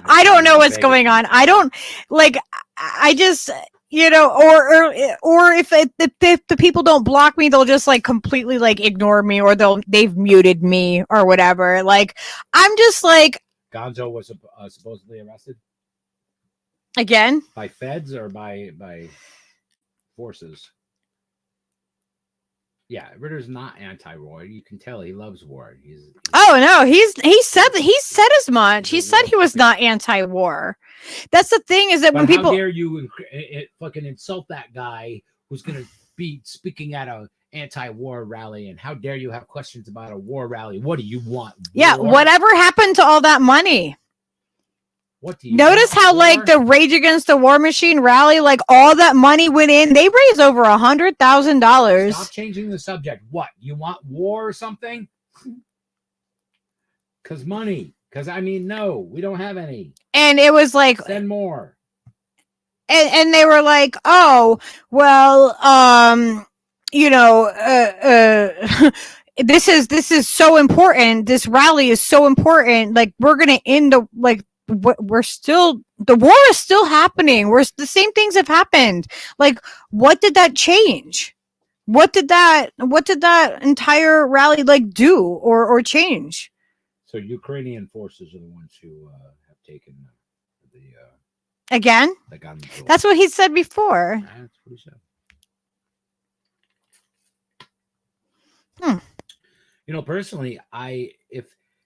I don't know what's going on. I don't like, I just, or if the people don't block me, they'll just like completely like ignore me, or they've muted me or whatever. Like, I'm just like, Gonzo was supposedly arrested again by feds or by forces. Yeah, Ritter's not anti-war. You can tell he loves war. Oh no, he said as much. He said he was not anti-war. That's the thing, is that when people, how dare you fucking insult that guy who's going to be speaking at a anti-war rally, and how dare you have questions about a war rally? What do you want? War? Yeah, whatever happened to all that money? What do you notice how war? Like the Rage Against the War Machine rally, like all that money went in. They raised over $100,000. Stop changing the subject. What, you want war or something? Because money. Because no, we don't have any. And it was like, send more. And they were like, oh well, this is so important. This rally is so important. Like we're gonna end the war is still happening. The same things have happened. Like, what did that change? What did that entire rally like do or change? So Ukrainian forces are the ones who have taken the again. That's what he said before. That's what he said. Personally,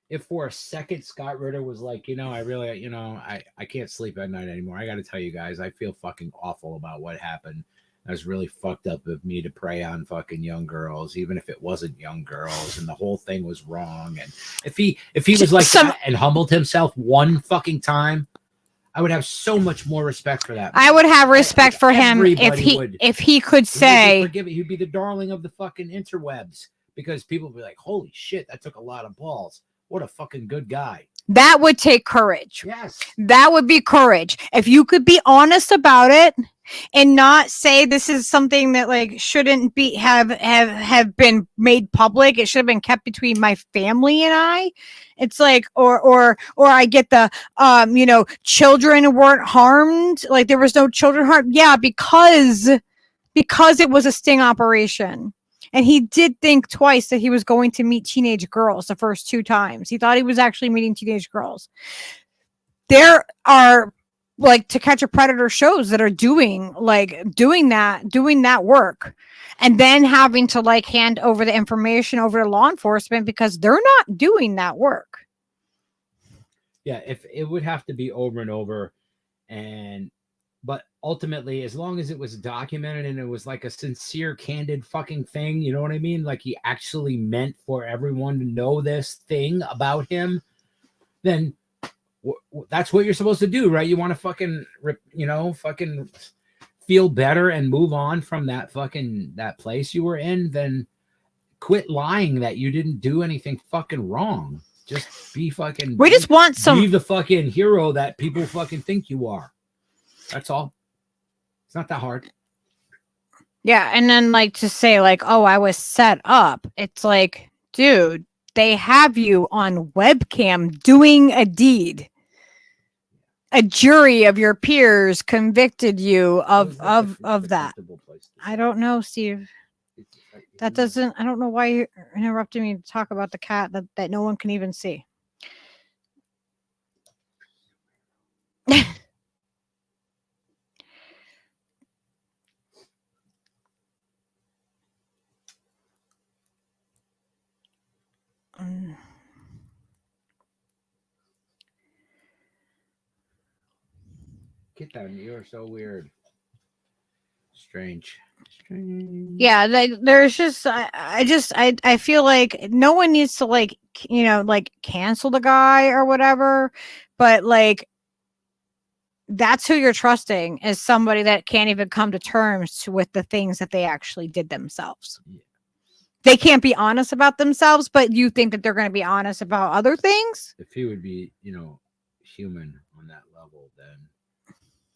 if for a second Scott Ritter was like, I really, I can't sleep at night anymore. I got to tell you guys, I feel fucking awful about what happened. That's really fucked up of me to prey on fucking young girls, even if it wasn't young girls, and the whole thing was wrong. And if he was like that and humbled himself one fucking time, I would have so much more respect for that man. I would have respect for him if he could say, he'd be the darling of the fucking interwebs, because people would be like, holy shit, that took a lot of balls. What a fucking good guy. That would take courage. Yes. That would be courage. If you could be honest about it and not say this is something that like shouldn't be have been made public. It should have been kept between my family and I. It's like, or I get the children weren't harmed. Like there was no children harmed. Yeah, because it was a sting operation. And he did think twice that he was going to meet teenage girls the first 2 times. He thought he was actually meeting teenage girls. There are like To Catch a Predator shows that are doing that work, and then having to like hand over the information over to law enforcement because they're not doing that work. Yeah, if it would have to be over and over, but ultimately, as long as it was documented and it was like a sincere, candid fucking thing, you know what I mean? Like he actually meant for everyone to know this thing about him, then that's what you're supposed to do, right? You want to fucking feel better and move on from that place you were in, then quit lying that you didn't do anything fucking wrong. Just be fucking. We just want be the fucking hero that people fucking think you are. That's all. It's not that hard. Yeah, and then like to say like, oh, I was set up. It's like, dude, they have you on webcam doing a deed. A jury of your peers convicted you of that. I don't know, Steve. That doesn't. I don't know why you're interrupting me to talk about the cat that no one can even see. Get down. You're so weird. Strange. Yeah, there's just I feel like no one needs to like cancel the guy or whatever, but like that's who you're trusting is somebody that can't even come to terms with the things that they actually did themselves. Yeah. They can't be honest about themselves, but you think that they're going to be honest about other things? If he would be, human on that level, then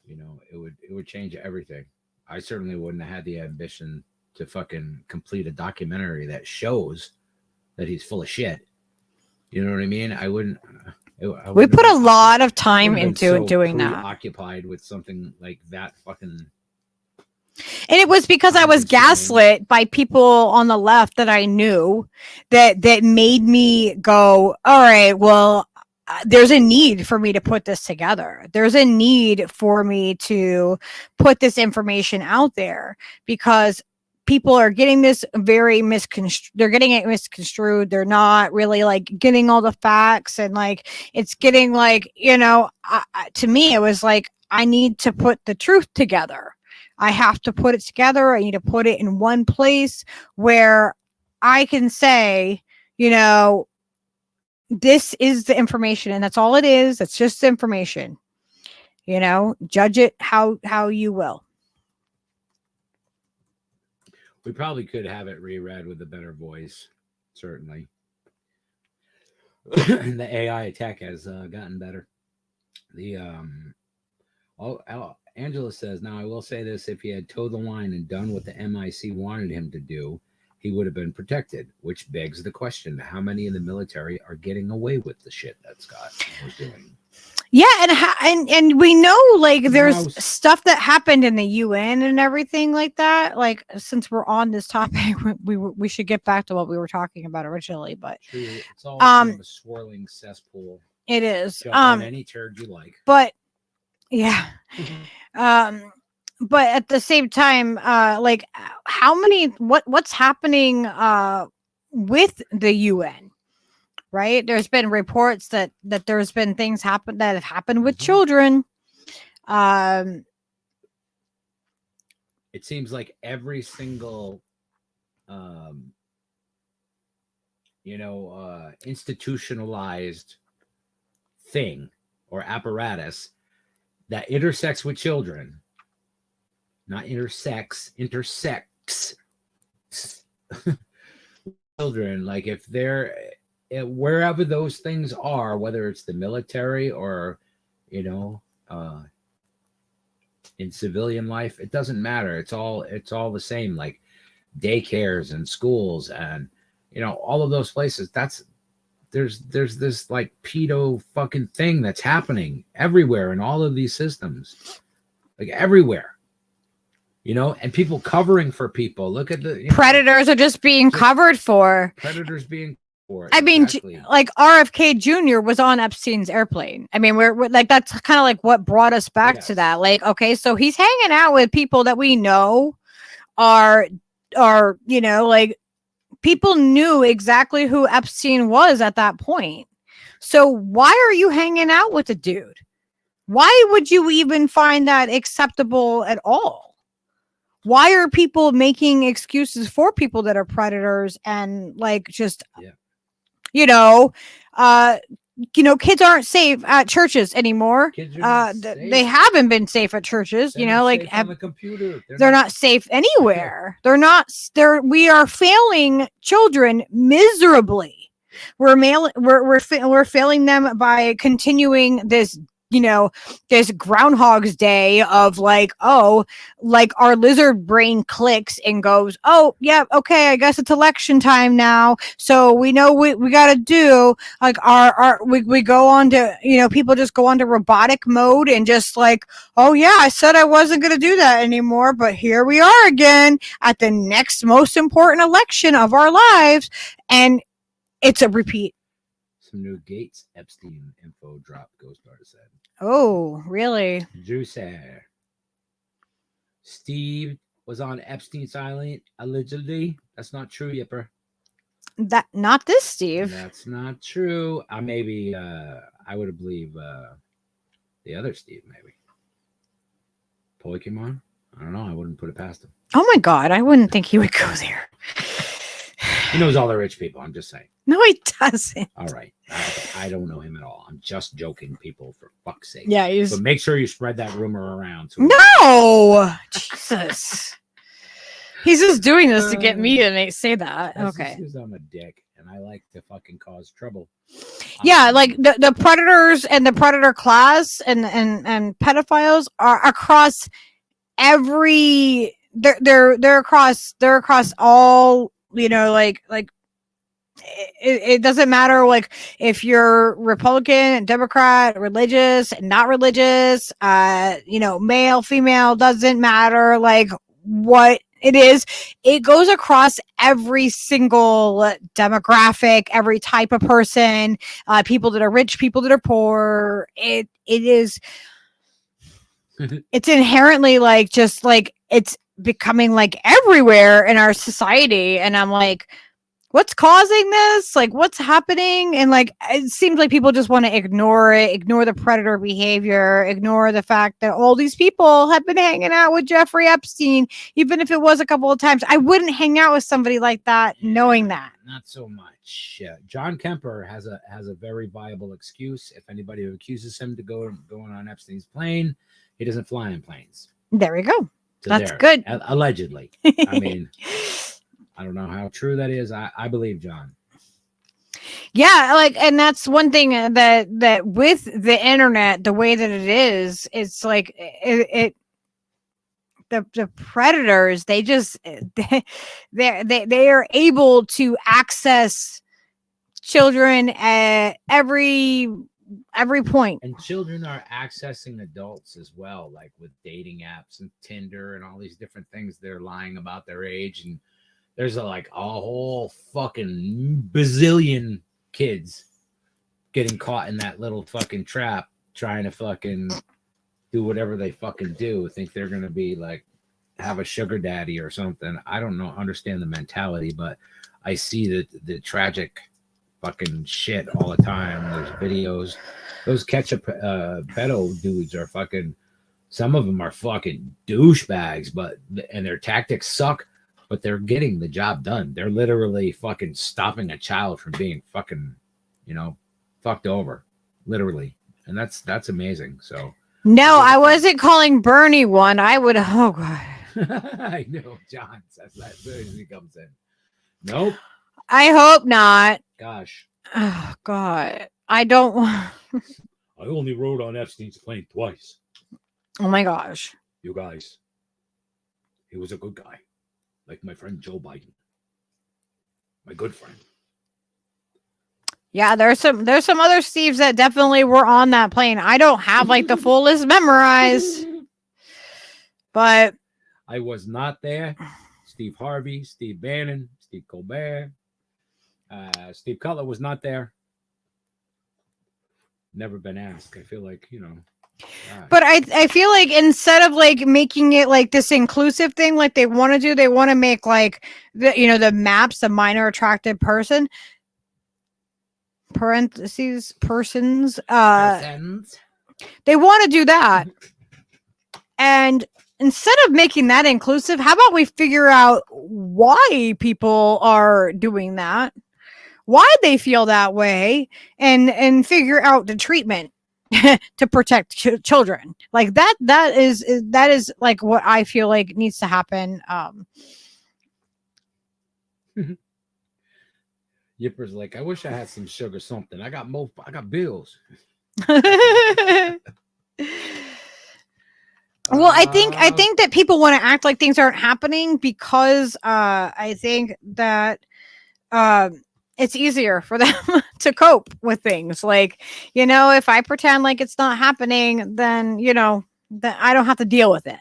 it would change everything. I certainly wouldn't have had the ambition to fucking complete a documentary that shows that he's full of shit. You know what I mean? I wouldn't. We put a lot of time into doing that. Occupied with something like that fucking. And it was because I was gaslit by people on the left that I knew that made me go, all right, well, there's a need for me to put this together. There's a need for me to put this information out there because people are getting this very misconstrued. They're getting it misconstrued. They're not really like getting all the facts, and like it's getting like, to me, it was like, I need to put the truth together. I have to put it together. I need to put it in one place where I can say, this is the information, and that's all it is. It's just information. Judge it how you will. We probably could have it reread with a better voice, certainly. The AI tech has gotten better. Angela says, now I will say this, if he had towed the line and done what the MIC wanted him to do, he would have been protected, which begs the question, how many in the military are getting away with the shit that Scott was doing? Yeah, and we know like there's stuff that happened in the UN and everything like that. Like, since we're on this topic, we should get back to what we were talking about originally. But it's all kind of a swirling cesspool. It is. Jump on any turd you like. But yeah. But at the same time, like what's happening with the UN? Right, there's been reports that there's been things that have happened with children. It's it seems like every single institutionalized thing or apparatus that intersects with children, not intersects children, like if they're wherever those things are, whether it's the military or in civilian life, it doesn't matter. It's all the same, like daycares and schools and all of those places. There's this like pedo fucking thing that's happening everywhere in all of these systems, like everywhere, and people covering for people. Look at the predators are just being covered for. Predators being for. I mean, exactly. like RFK Jr. was on Epstein's airplane. I mean, we're like, that's kind of like what brought us back to that. Like, okay, so he's hanging out with people that we know are like, people knew exactly who Epstein was at that point. So why are you hanging out with the dude? Why would you even find that acceptable at all? Why are people making excuses for people that are predators and like just, kids aren't safe at churches anymore. They haven't been safe at churses. Like on the computer. They're not safe anywhere. We are failing children miserably. We're failing them by continuing this. This Groundhog's Day of like, oh, like our lizard brain clicks and goes, oh yeah, okay, I guess it's election time now, so we know we got to do like we go on to people just go on to robotic mode and just like, oh yeah, I said I wasn't going to do that anymore, but here we are again at the next most important election of our lives, and it's a repeat. Some new Gates Epstein info drop, Ghost Artist said. Oh, really? Juicy. Steve was on Epstein's Island, allegedly. That's not true, Yipper. Not this Steve. That's not true. I would believe the other Steve, maybe. Pokemon? I don't know. I wouldn't put it past him. Oh my God. I wouldn't think he would go there. He knows all the rich people. I'm just saying. No, he doesn't. All right. I don't know him at all. I'm just joking, people, for fuck's sake. Yeah, but make sure you spread that rumor around. No! Jesus. He's just doing this to get me to say that. Okay. Because I'm a dick, and I like to fucking cause trouble. Yeah, like the predators and the predator class and pedophiles are across every... They're across all... like it doesn't matter like if you're Republican, Democrat, religious, not religious, male, female, doesn't matter like what it is. It goes across every single demographic, every type of person, people that are rich, people that are poor. It is it's inherently like just like it's becoming like everywhere in our society, and I'm like, what's causing this? Like, what's happening? And like, it seems like people just want to ignore it, ignore the predator behavior, ignore the fact that all these people have been hanging out with Jeffrey Epstein, even if it was a couple of times. I wouldn't hang out with somebody like that, knowing that. Not so much. John Kemper has a very viable excuse. If anybody accuses him to going on Epstein's plane, he doesn't fly in planes. There we go. So that's good. Allegedly. I mean, I don't know how true that is. I believe John. Yeah, like, and that's one thing that with the internet, the way that it is, it's like the predators, they are able to access children at every point. And children are accessing adults as well, like with dating apps and Tinder and all these different things. They're lying about their age, and there's a whole fucking bazillion kids getting caught in that little fucking trap, trying to fucking do whatever they fucking do, think they're gonna be like have a sugar daddy or something. I don't understand the mentality, but I see the tragic fucking shit all the time. There's videos. Those ketchup pedo dudes are fucking Some of them are fucking douchebags, and their tactics suck, but they're getting the job done. They're literally fucking stopping a child from being fucking, fucked over, literally. And that's amazing. So no, I wasn't calling Bernie one. I would. Oh God. I know John says that as soon as he comes in. Nope. I hope not. Gosh. Oh God. I don't want. I only rode on Epstein's plane twice. Oh my gosh. You guys. He was a good guy. Like my friend Joe Biden. My good friend. Yeah, there's some other Steves that definitely were on that plane. I don't have like the full list memorized. But I was not there. Steve Harvey, Steve Bannon, Steve Colbert, Steve Cutler was not there. Never been asked. I feel like, But I feel like instead of like making it like this inclusive thing, like they want to do, they want to make like the maps, the minor attracted person, parentheses, persons, they want to do that. And instead of making that inclusive, how about we figure out why people are doing that, why they feel that way, and figure out the treatment to protect children. Like that is like what I feel like needs to happen. Yipper's like, I wish I had some sugar something. I got bills. Well, I think that people want to act like things aren't happening because I think that it's easier for them to cope with things. Like, if I pretend like it's not happening, then that I don't have to deal with it.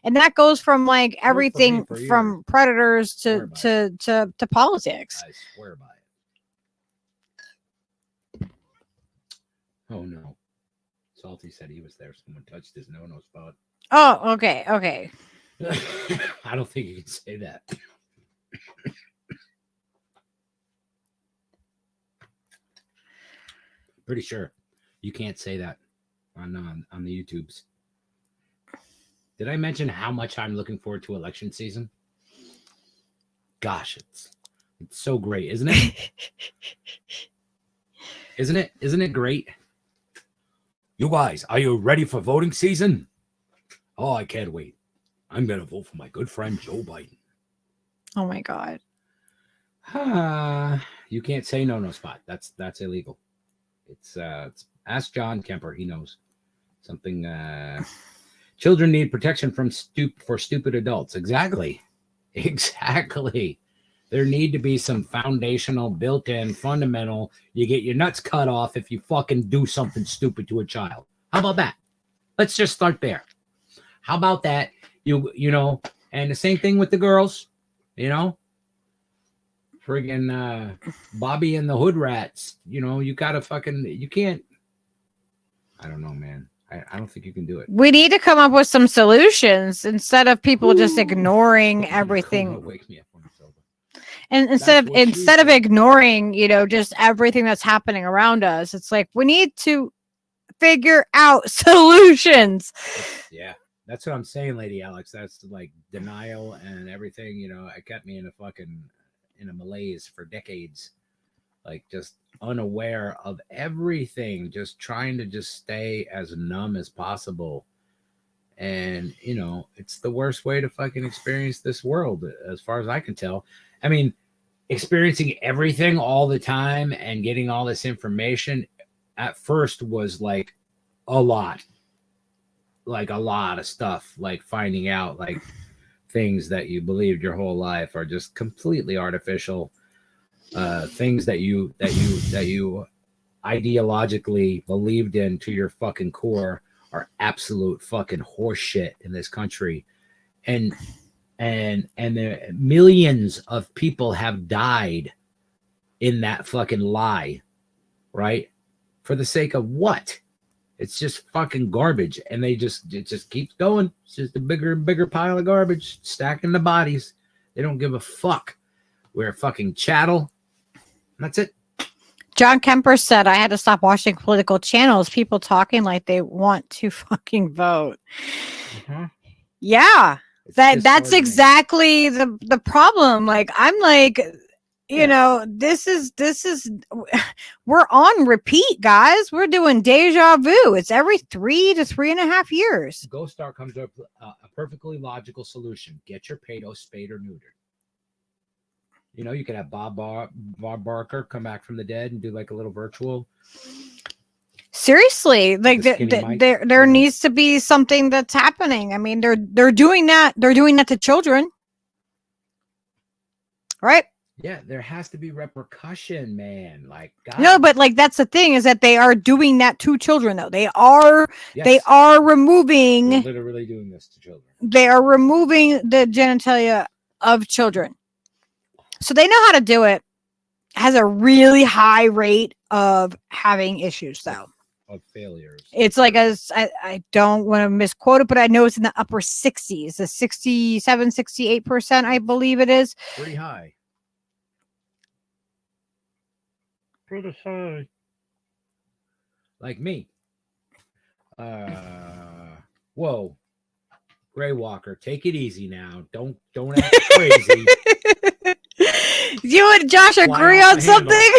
And that goes from like everything from predators to politics. I swear by it. Oh no. Salty said he was there. Someone touched his no-no spot. Oh, okay. I don't think you can say that. Pretty sure you can't say that on the YouTubes. Did I mention how much I'm looking forward to election season? Gosh, it's so great, isn't it? Isn't it great? You guys, are you ready for voting season? Oh, I can't wait. I'm going to vote for my good friend Joe Biden. Oh my God. You can't say no spot. That's illegal. It's ask John Kemper. He knows something. Children need protection from stupid adults. Exactly. There need to be some foundational, built-in, fundamental. You get your nuts cut off if you fucking do something stupid to a child. How about that? Let's just start there. How about that? You know, and the same thing with the girls. Friggin' Bobby and the Hood Rats. You gotta you can't. I don't know, man. I don't think you can do it. We need to come up with some solutions instead of people just ignoring everything. Wake me up when it's over. And instead of ignoring, just everything that's happening around us, it's like we need to figure out solutions. Yeah, that's what I'm saying, Lady Alex. That's like denial and everything. It kept me in a malaise for decades. Like just unaware of everything, just trying to just stay as numb as possible. And, it's the worst way to fucking experience this world, as far as I can tell. I mean, experiencing everything all the time and getting all this information at first was like a lot of stuff, like finding out like things that you believed your whole life are just completely artificial. Things that you ideologically believed in to your fucking core are absolute fucking horseshit in this country, and the millions of people have died in that fucking lie, right? For the sake of what? It's just fucking garbage, and it just keeps going. It's just a bigger and bigger pile of garbage, stacking the bodies. They don't give a fuck. We're fucking chattel. That's it. John Kemper said, I had to stop watching political channels. People talking like they want to fucking vote. Yeah. That's exactly the problem. Like, I'm like, you know, this is we're on repeat, guys. We're doing deja vu. It's every 3 to 3.5 years. Ghost Star comes up with a perfectly logical solution. Get your pedo spayed or neutered. You know, you could have Bob Barker come back from the dead and do like a little virtual. Seriously, like there needs to be something that's happening. I mean, they're doing that. They're doing that to children, right? Yeah, there has to be repercussion, man. Like, God. No, but like that's the thing is that they are doing that to children, though. They are removing. They're literally doing this to children. They are removing the genitalia of children, so they know how to do it. Has a really high rate of having issues, though. Of failures. It's like I don't want to misquote it, but I know it's in the upper 60s, the 67, 68%, I believe it is. Pretty high. Pretty high. Like me. Whoa. Gray Walker, take it easy now. Don't act crazy. You and Josh agree on something?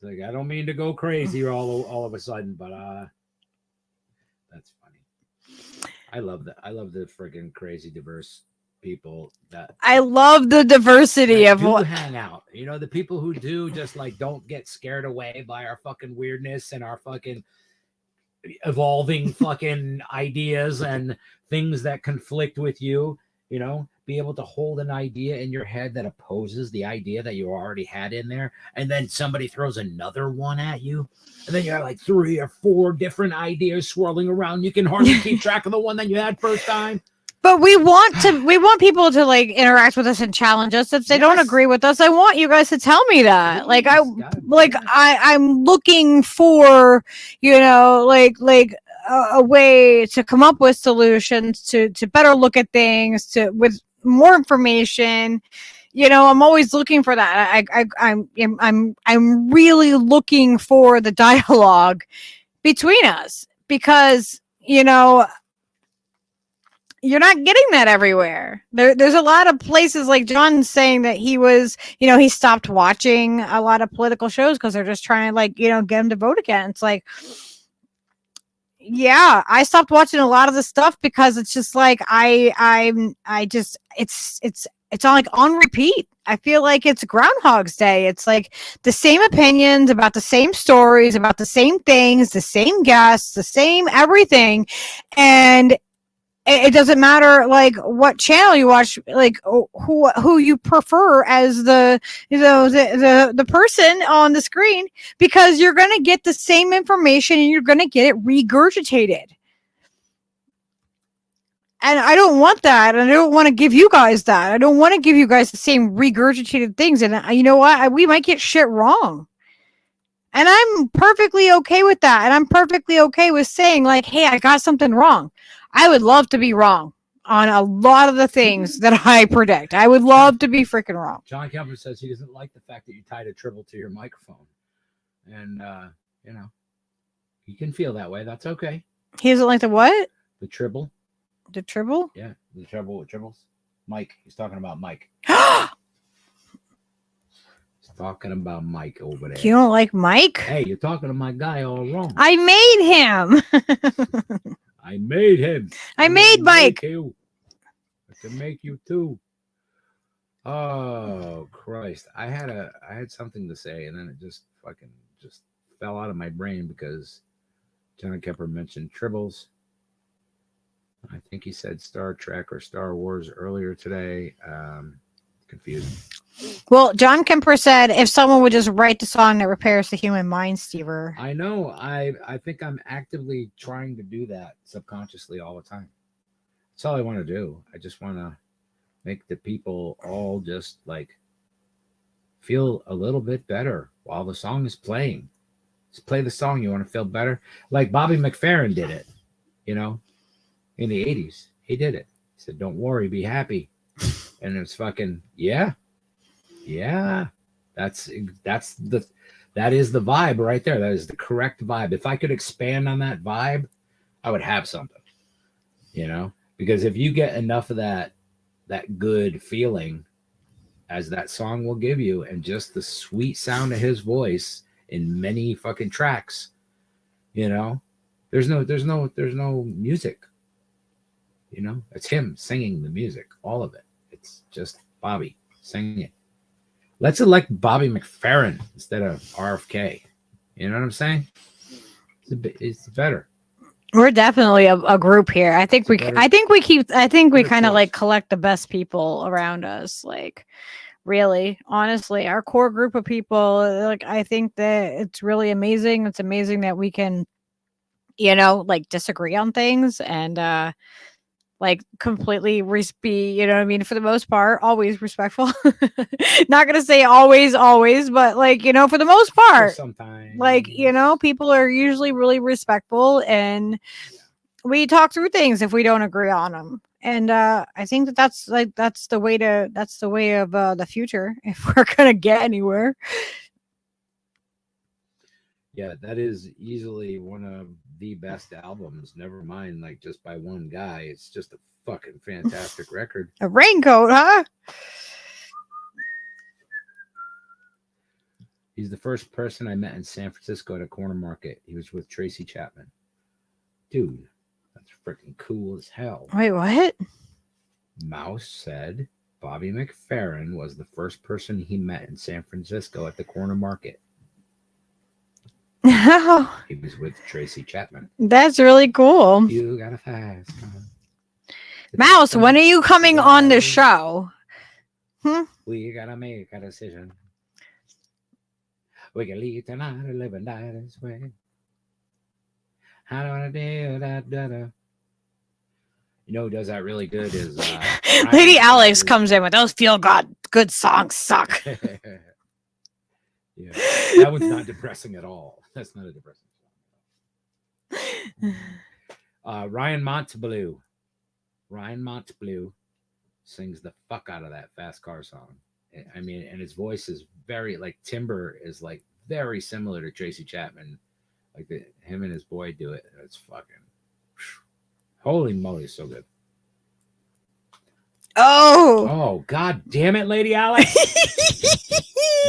Like, I don't mean to go crazy all of a sudden, but that's funny. I love that. I love the friggin' crazy diverse people that I love the diversity of what hang out. You know, the people who do just like don't get scared away by our fucking weirdness and our fucking evolving fucking ideas and things that conflict with you. You know, be able to hold an idea in your head that opposes the idea that you already had in there, and then somebody throws another one at you, and then you have like 3 or 4 different ideas swirling around. You can hardly keep track of the one that you had first time. But we want people to like interact with us and challenge us. If they don't agree with us, I want you guys to tell me that. I'm looking for, you know, like a way to come up with solutions to better look at things with more information. You know, I'm always looking for that. I'm really looking for the dialogue between us because, you know, you're not getting that everywhere. There's a lot of places like John's saying that he was, you know, he stopped watching a lot of political shows because they're just trying to like, you know, get him to vote again. It's like, yeah, I stopped watching a lot of the stuff because it's just like it's on like on repeat. I feel like it's Groundhog's Day. It's like the same opinions about the same stories, about the same things, the same guests, the same everything. And it doesn't matter like what channel you watch, like who you prefer as the person on the screen, because you're going to get the same information and you're going to get it regurgitated. And I don't want that. And I don't want to give you guys that. I don't want to give you guys the same regurgitated things. And you know what? We might get shit wrong. And I'm perfectly okay with that. And I'm perfectly okay with saying like, hey, I got something wrong. I would love to be wrong on a lot of the things that I predict. I would love to be freaking wrong. John Kemper says he doesn't like the fact that you tied a tribble to your microphone. And, you know, you can feel that way. That's okay. He doesn't like the what? The tribble. The tribble? Yeah, the tribble with tribbles. Mike. He's talking about Mike. Talking about Mike over there. You don't like Mike? Hey, you're talking to my guy all wrong. I made him. I made him. I made Mike. You. I can make you too. Oh Christ! I had something to say, and then it just fell out of my brain because John Kemper mentioned tribbles. I think he said Star Trek or Star Wars earlier today. Confusing. Well, John Kemper said if someone would just write the song that repairs the human mind, Stever. I know. I think I'm actively trying to do that subconsciously all the time. That's all I want to do. I just want to make the people all just like feel a little bit better while the song is playing. Just play the song. You want to feel better? Like Bobby McFerrin did it, you know, in the 80s. He did it. He said, don't worry, be happy. And it's fucking, yeah. Yeah, that is the vibe right there. That is the correct vibe. If I could expand on that vibe, I would have something, because if you get enough of that good feeling as that song will give you, and just the sweet sound of his voice in many fucking tracks, there's no music, it's him singing the music, all of it. It's just Bobby singing it. Let's elect Bobby McFerrin instead of RFK. You know what I'm saying? It's better. We're definitely a group here. I think we kind of like collect the best people around us. Like, really, honestly, our core group of people. Like, I think that it's really amazing. It's amazing that we can, like, disagree on things and like completely be, you know what I mean, for the most part, always respectful. Not gonna say always, but like, for the most part, sometimes, like, people are usually really respectful, and we talk through things if we don't agree on them. And I think that's the way of the future if we're gonna get anywhere. Yeah, that is easily one of the best albums. Never mind, like, just by one guy. It's just a fucking fantastic record. A raincoat, huh? He's the first person I met in San Francisco at a corner market. He was with Tracy Chapman. Dude, that's freaking cool as hell. Wait, what? Mouse said Bobby McFerrin was the first person he met in San Francisco at the corner market. He was with Tracy Chapman. That's really cool. You got a fast Mouse, when are you coming on the show? We gotta make a decision. We can leave tonight or live and die this way. How do I do that? Who does that really good is Lady Alex comes in with those feel good songs suck. Yeah, that one's not depressing at all. That's not a depressing song. Ryan Montbleu sings the fuck out of that Fast Car song. I mean, and his voice is very, like, timbre is like very similar to Tracy Chapman. Like, him and his boy do it. It's fucking holy moly, so good. Oh, god damn it, Lady Alex.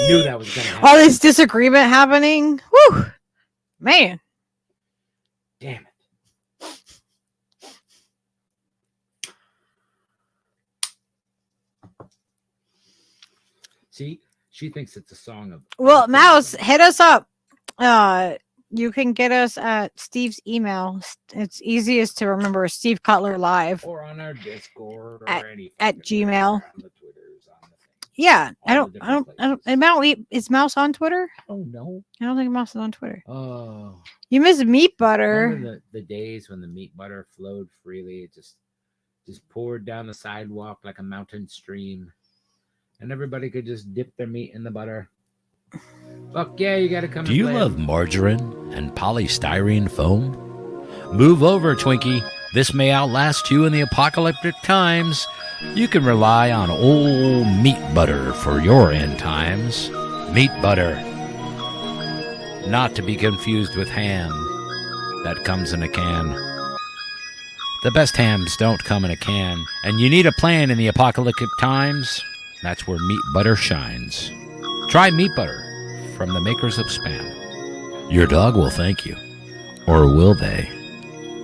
Knew that was gonna happen. All this disagreement happening. Whew, man. Damn it. See, she thinks it's a song of. Well, Mouse, hit us up. You can get us at Steve's email. It's easiest to remember, Steve Cutler Live. Or on our Discord or at Gmail. Yeah, I don't. Is Mouse on Twitter? Oh no, I don't think Mouse is on Twitter. Oh, you miss meat butter. Remember the days when the meat butter flowed freely? It just poured down the sidewalk like a mountain stream, and everybody could just dip their meat in the butter. Fuck yeah, you gotta come. Do you love margarine and polystyrene foam? Move over, Twinkie. This may outlast you in the apocalyptic times. You can rely on old meat butter for your end times. Meat butter. Not to be confused with ham that comes in a can. The best hams don't come in a can, and you need a plan in the apocalyptic times. That's where meat butter shines. Try meat butter from the makers of Spam. Your dog will thank you. Or will they?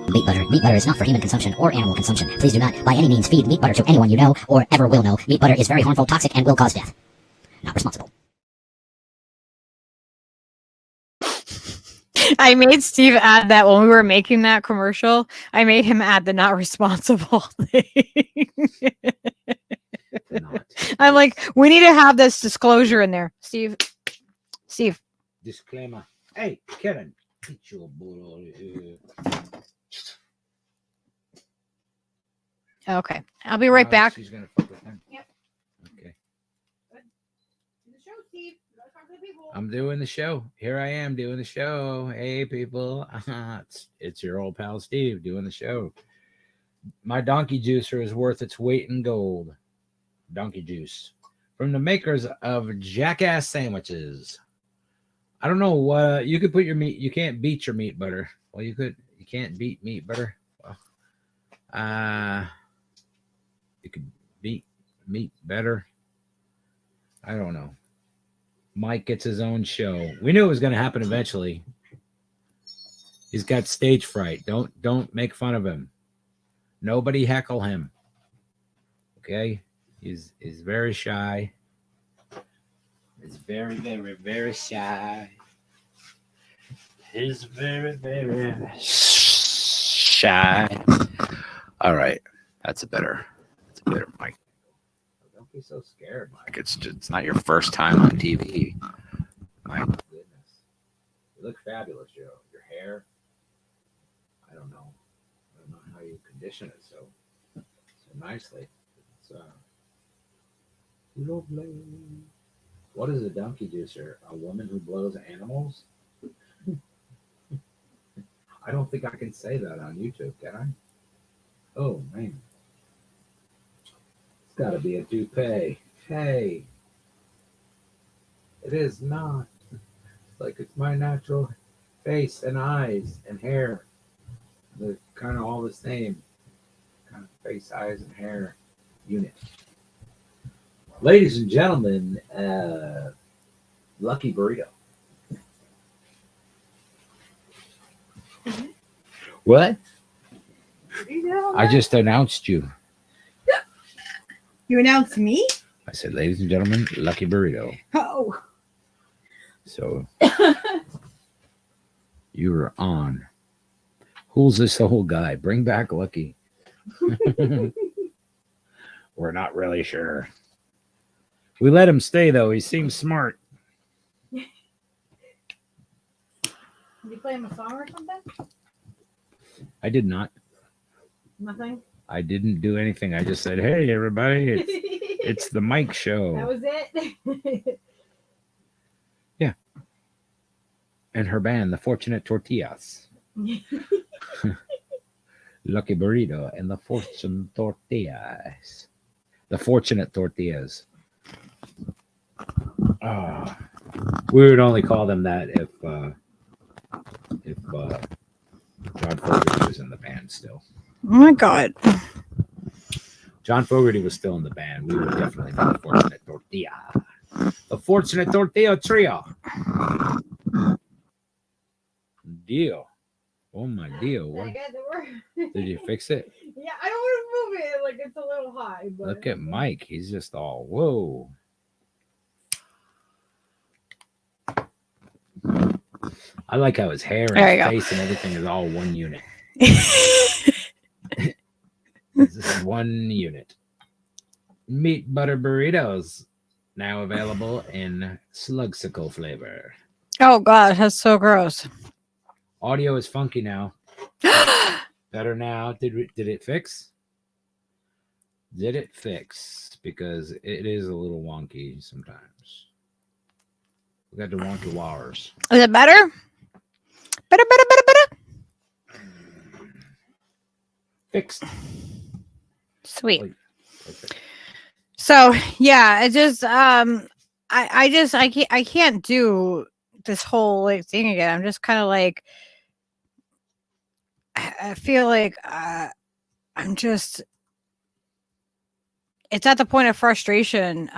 Meat butter. Meat butter is not for human consumption or animal consumption. Please do not, by any means, feed meat butter to anyone you know or ever will know. Meat butter is very harmful, toxic, and will cause death. Not responsible. I made Steve add that when we were making that commercial. I made him add the not responsible thing. I'm like, we need to have this disclosure in there, Steve. Disclaimer. Hey, Karen, get your bull here. Okay, I'll be right back. She's gonna fuck with him. Yep. Okay. Do the show, Steve. Talk to the people. I'm doing the show. Here I am doing the show. Hey, people. It's your old pal Steve doing the show. My donkey juicer is worth its weight in gold. Donkey juice. from the makers of Jackass sandwiches. I don't know what you could put your meat. You can't beat your meat butter. Well, you could. You can't beat meat butter. Well, you could beat meat better. I don't know. Mike gets his own show. We knew it was going to happen eventually. He's got stage fright. Don't make fun of him. Nobody heckle him. Okay? He's very shy. He's very, very, very shy. He's very, very shy. All right. That's a better Mike. Don't be so scared, Mike. It's not your first time on TV. My goodness. You look fabulous, Joe. Your hair. I don't know how you condition it so nicely. It's lovely. What is a donkey juicer? A woman who blows animals? I don't think I can say that on YouTube, can I? Oh man. It's gotta be a toupee. Hey. It is not. It's like it's my natural face and eyes and hair. They're kind of all the same. Kind of face, eyes, and hair unit. Ladies and gentlemen, Lucky Burrito. What? I just announced you. You announced me? I said, ladies and gentlemen, Lucky Burrito. Oh. So you were on. Who's this old guy? Bring back Lucky. We're not really sure. We let him stay, though. He seems smart. Did you play him a song or something? I did not. Nothing? I didn't do anything. I just said, hey, everybody, it's the Mike Show. That was it? Yeah. And her band, the Fortunate Tortillas. Lucky Burrito and the Fortune Tortillas. The Fortunate Tortillas. We would only call them that if John Fogerty was in the band still. Oh my God. John Fogerty was still in the band. We would definitely be the Fortunate Tortilla. The Fortunate Tortilla Trio. Deal. Oh my deal. What? Did you fix it? Yeah, I don't want to move it. Like it's a little high. But... Look at Mike. He's just all, whoa. I like how his hair and his face and everything is all one unit. This is one unit. Meat butter burritos now available in slugsicle flavor. Oh God, that's so gross. Audio is funky now. Better now. Did it fix? Did it fix? Because it is a little wonky sometimes. We got the wonky wires. Is it better? Better. Fixed. Sweet. Perfect. So yeah, it just I can't do this whole like thing again. I'm just kind of like I feel like I'm just it's at the point of frustration.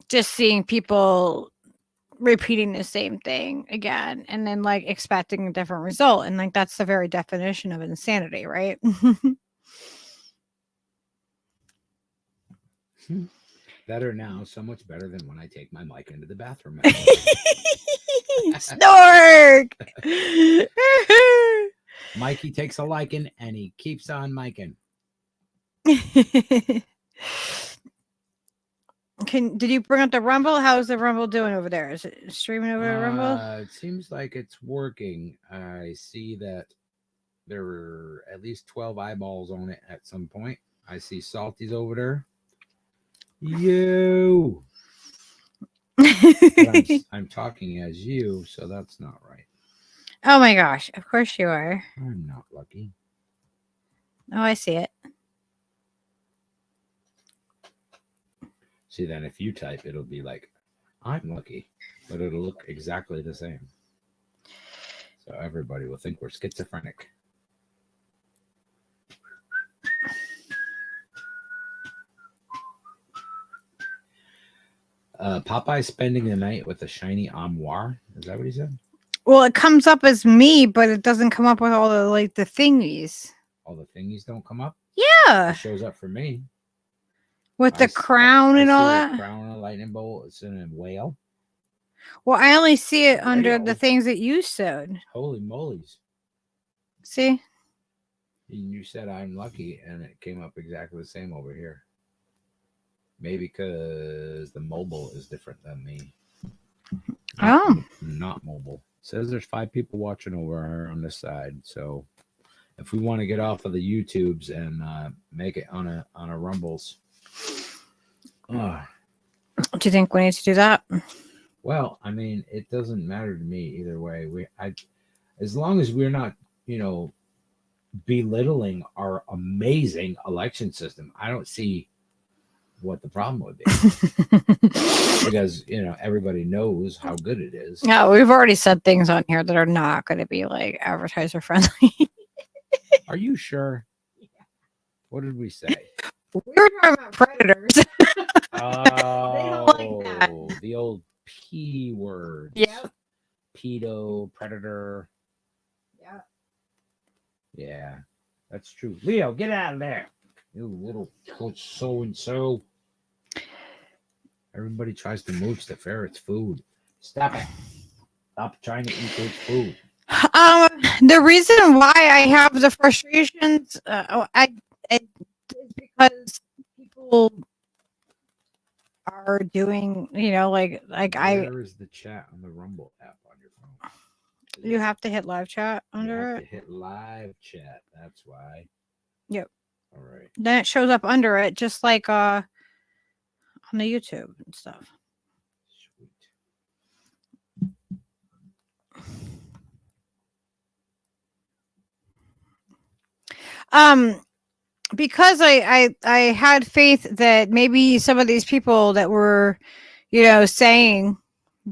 Just seeing people repeating the same thing again and then like expecting a different result. And like that's the very definition of insanity, right? Better now, so much better than when I take my mic into the bathroom. Snork. Mikey takes a liking and he keeps on miking. Did you bring up the Rumble? How's the Rumble doing over there? Is it streaming over to Rumble? It seems like it's working. I see that there were at least 12 eyeballs on it at some point. I see Salty's over there. You. I'm talking as you, so that's not right. Oh my gosh. Of course you are. I'm not lucky. Oh, I see it. See, then if you type, it'll be like, I'm lucky, but it'll look exactly the same. So everybody will think we're schizophrenic. Popeye spending the night with a shiny armoire. Is that what he said? Well, it comes up as me, but it doesn't come up with all the like the thingies. All the thingies don't come up? Yeah. It shows up for me. With the crown and all that. Crown, a lightning bolt. It's in a whale. Well, I only see it under Radio. the things that you sewed. Holy moly's. See? You said I'm lucky, and it came up exactly the same over here. Maybe because the mobile is different than me. Not mobile. It says there's 5 people watching over on this side. So if we want to get off of the YouTubes and make it on a Rumbles. Do you think we need to do that? Well, I mean, it doesn't matter to me either way. As long as we're not, belittling our amazing election system, I don't see what the problem would be. Because, everybody knows how good it is. Yeah, we've already said things on here that are not going to be like advertiser friendly. Are you sure? What did we say? We were talking about predators. Oh, like the old P words. Yep. Pedo, predator. Yeah. Yeah, that's true. Leo, get out of there. You little so-and-so. Everybody tries to mooch the ferret's food. Stop it. Stop trying to eat those food. The reason why I have the frustrations, it's because people are doing, Where is the chat on the Rumble app on your phone? You have to hit live chat You under have it. to hit live chat. That's why. Yep. All right. Then it shows up under it, just like on the YouTube and stuff. Sweet. Because I had faith that maybe some of these people that were, saying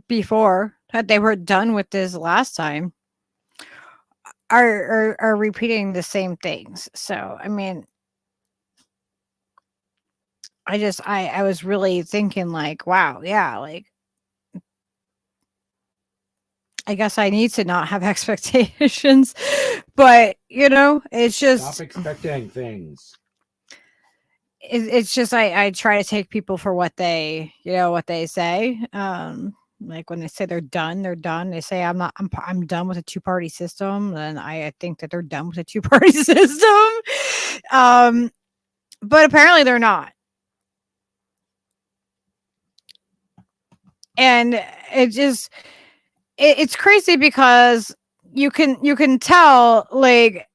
before that they were done with this last time are repeating the same things. So I mean, I was really thinking like, wow, yeah, like I guess I need to not have expectations, but it's just Stop expecting things. It's just I try to take people for what they what they say. Like when they say they're done, they say I'm done with a 2-party system, then I think that they're done with a 2-party system. But apparently they're not. And it's crazy because you can tell like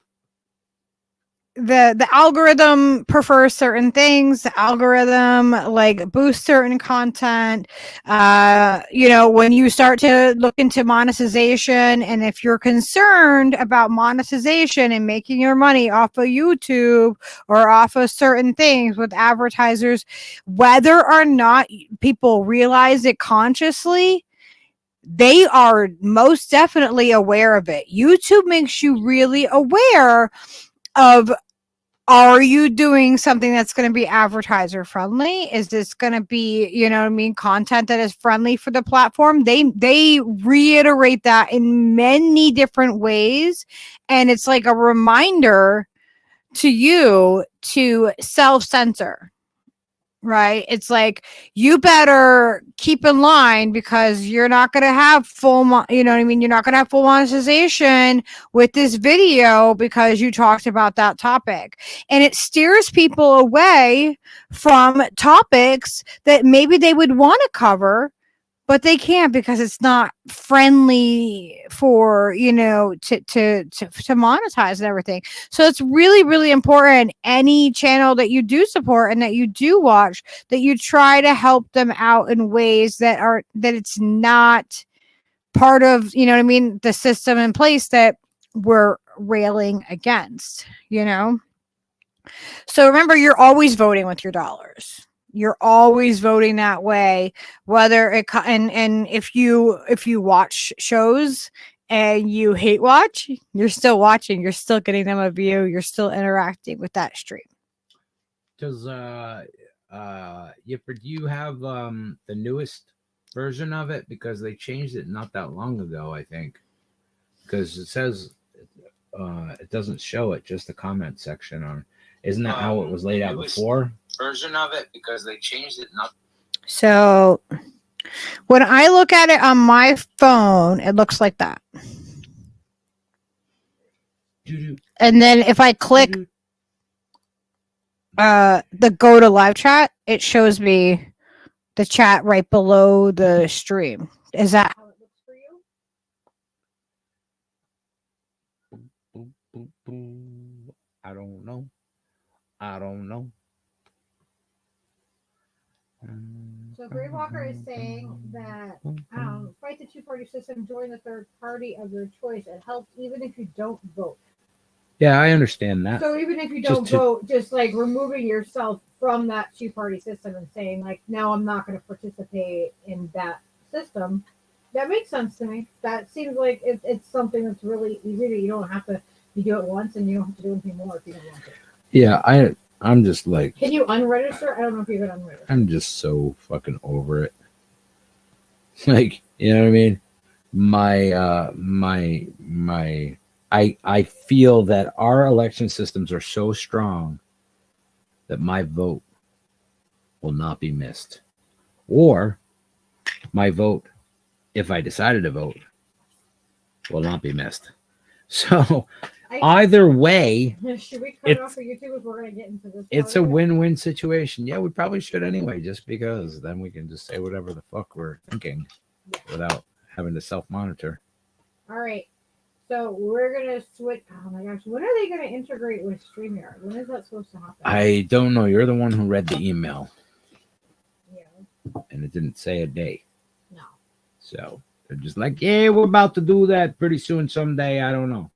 the algorithm prefers certain things. The algorithm like boosts certain content. When you start to look into monetization, and if you're concerned about monetization and making your money off of YouTube or off of certain things with advertisers, whether or not people realize it consciously, they are most definitely aware of it. YouTube makes you really aware of, are you doing something that's going to be advertiser friendly? Is this going to be, content that is friendly for the platform? They reiterate that in many different ways. And it's like a reminder to you to self-censor. Right? It's like, you better keep in line because you're not going to have full, you're not going to have full monetization with this video because you talked about that topic. And it steers people away from topics that maybe they would want to cover, but they can't because it's not friendly for, to monetize and everything. So it's really, really important, any channel that you do support and that you do watch, that you try to help them out in ways that it's not part of, the system in place that we're railing against, So remember, you're always voting with your dollars. You're always voting that way, whether it and if you watch shows and you hate watch, you're still watching, you're still getting them a view, you're still interacting with that stream. Does Yipper, do you have the newest version of it? Because they changed it not that long ago, I think. Because it says it doesn't show it, just the comment section on. Isn't that how it was laid out before? Version of it, because they changed it not. So when I look at it on my phone, it looks like that. And then if I click the go to live chat, it shows me the chat right below the stream. Is that how it looks for you? I don't know. So Gray Walker is saying that fight the two-party system, join the third party of your choice. It helps even if you don't vote. Yeah, I understand that. So even if you don't vote, just like removing yourself from that two-party system and saying like, no, I'm not going to participate in that system. That makes sense to me. That seems like it's something that's really easy that you don't have to. You do it once and you don't have to do anything more if you don't want to. Yeah, I'm just like. Can you unregister? I don't know if you can unregister. I'm just so fucking over it. Like, you know what I mean? I feel that our election systems are so strong that my vote will not be missed. Or my vote, if I decided to vote, will not be missed. So either way, should we cut it off for YouTube if we're going to get into this? It's a win-win situation. Yeah, we probably should anyway, just because then we can just say whatever the fuck we're thinking without having to self-monitor. All right. So we're going to switch. Oh my gosh. When are they going to integrate with StreamYard? When is that supposed to happen? I don't know. You're the one who read the email. Yeah. And it didn't say a day. No. So they're just like, yeah, we're about to do that pretty soon someday. I don't know.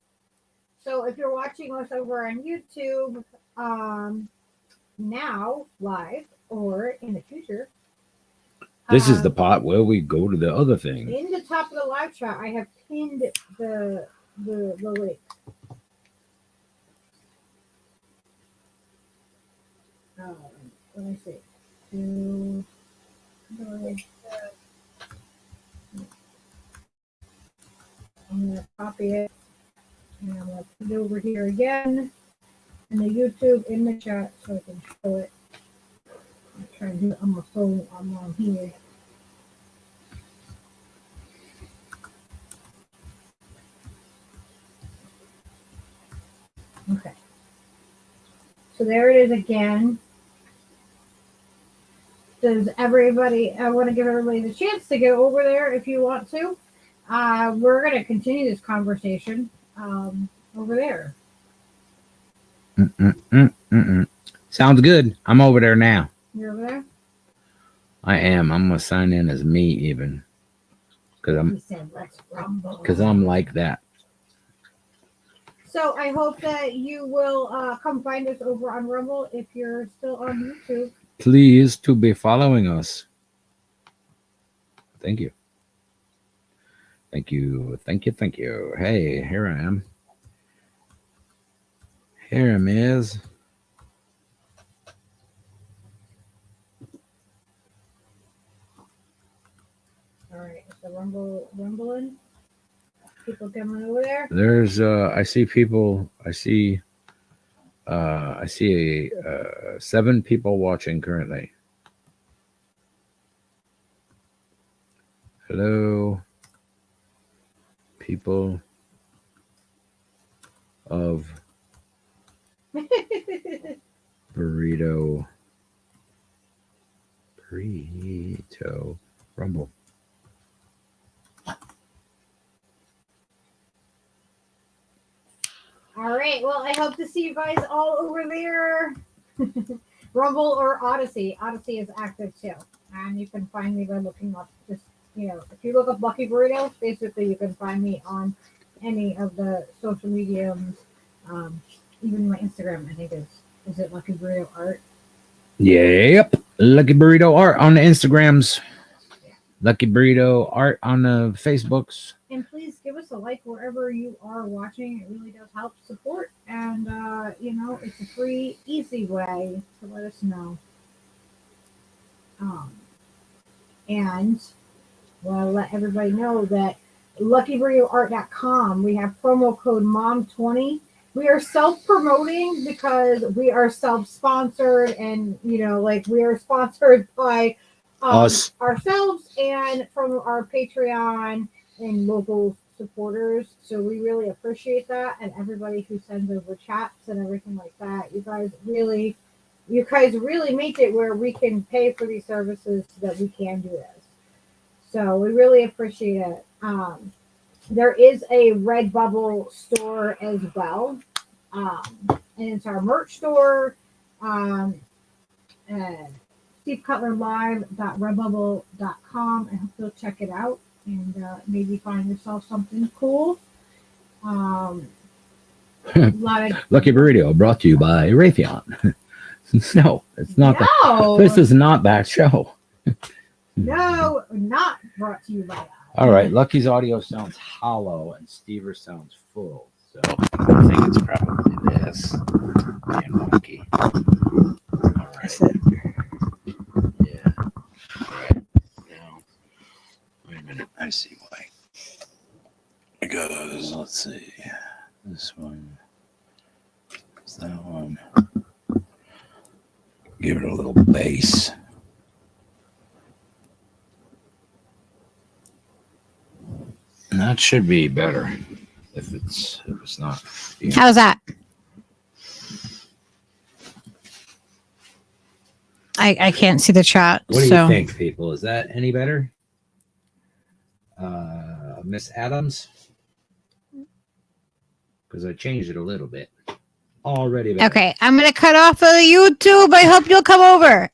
So if you're watching us over on YouTube now, live, or in the future. This is the part where we go to the other thing. In the top of the live chat, I have pinned the link. Let me see. I'm going to copy it. And I'm going to put it over here again in the YouTube in the chat so I can show it. I'm trying to do it on my phone. I'm on here. Okay. So there it is again. Does everybody, I want to give everybody the chance to go over there if you want to. We're going to continue this conversation over there. Sounds good. I'm over there now. You're over there? I am. I'm going to sign in as me even. Because I'm like that. So I hope that you will come find us over on Rumble if you're still on YouTube. Please to be following us. Thank you. Thank you. Thank you. Thank you. Hey, here I am. Here I is. All right. So rumbling. People coming over there. There's I see people. I see 7 people watching currently. Hello, people of burrito rumble. All right. Well, I hope to see you guys all over there. Rumble or Odyssey. Odyssey is active too. And you can find me by looking up just, if you look up Lucky Burrito, basically you can find me on any of the social mediums. Even my Instagram, I think is it Lucky Burrito Art? Yep. Lucky Burrito Art on the Instagrams. Lucky Burrito Art on the Facebooks. And please give us a like wherever you are watching. It really does help support. And, it's a free, easy way to let us know. And I'll let everybody know that luckyburritoart.com, we have promo code MOM20. We are self-promoting because we are self-sponsored and, we are sponsored by Us. ourselves and from our Patreon and local supporters. So we really appreciate that. And everybody who sends over chats and everything like that, you guys really make it where we can pay for these services so that we can do this. So we really appreciate it. There is a Redbubble store as well. And it's our merch store. SteveCutlerLive.redbubble.com. I hope you'll check it out and maybe find yourself something cool. Lucky Burrito brought to you by Raytheon. No, it's not. No. This is not that show. No, not brought to you by that. All right, Lucky's audio sounds hollow and Stever sounds full. So I think it's probably this. And Lucky. All right. That's it. Yeah. All right. Now, wait a minute. I see why. Because, let's see. This one. Is that one? Give it a little bass. And that should be better if it's not. How's that? I can't see the chat. What do you think, people? Is that any better? Miss Adams? Because I changed it a little bit. Already better. Okay, I'm going to cut off of YouTube. I hope you'll come over.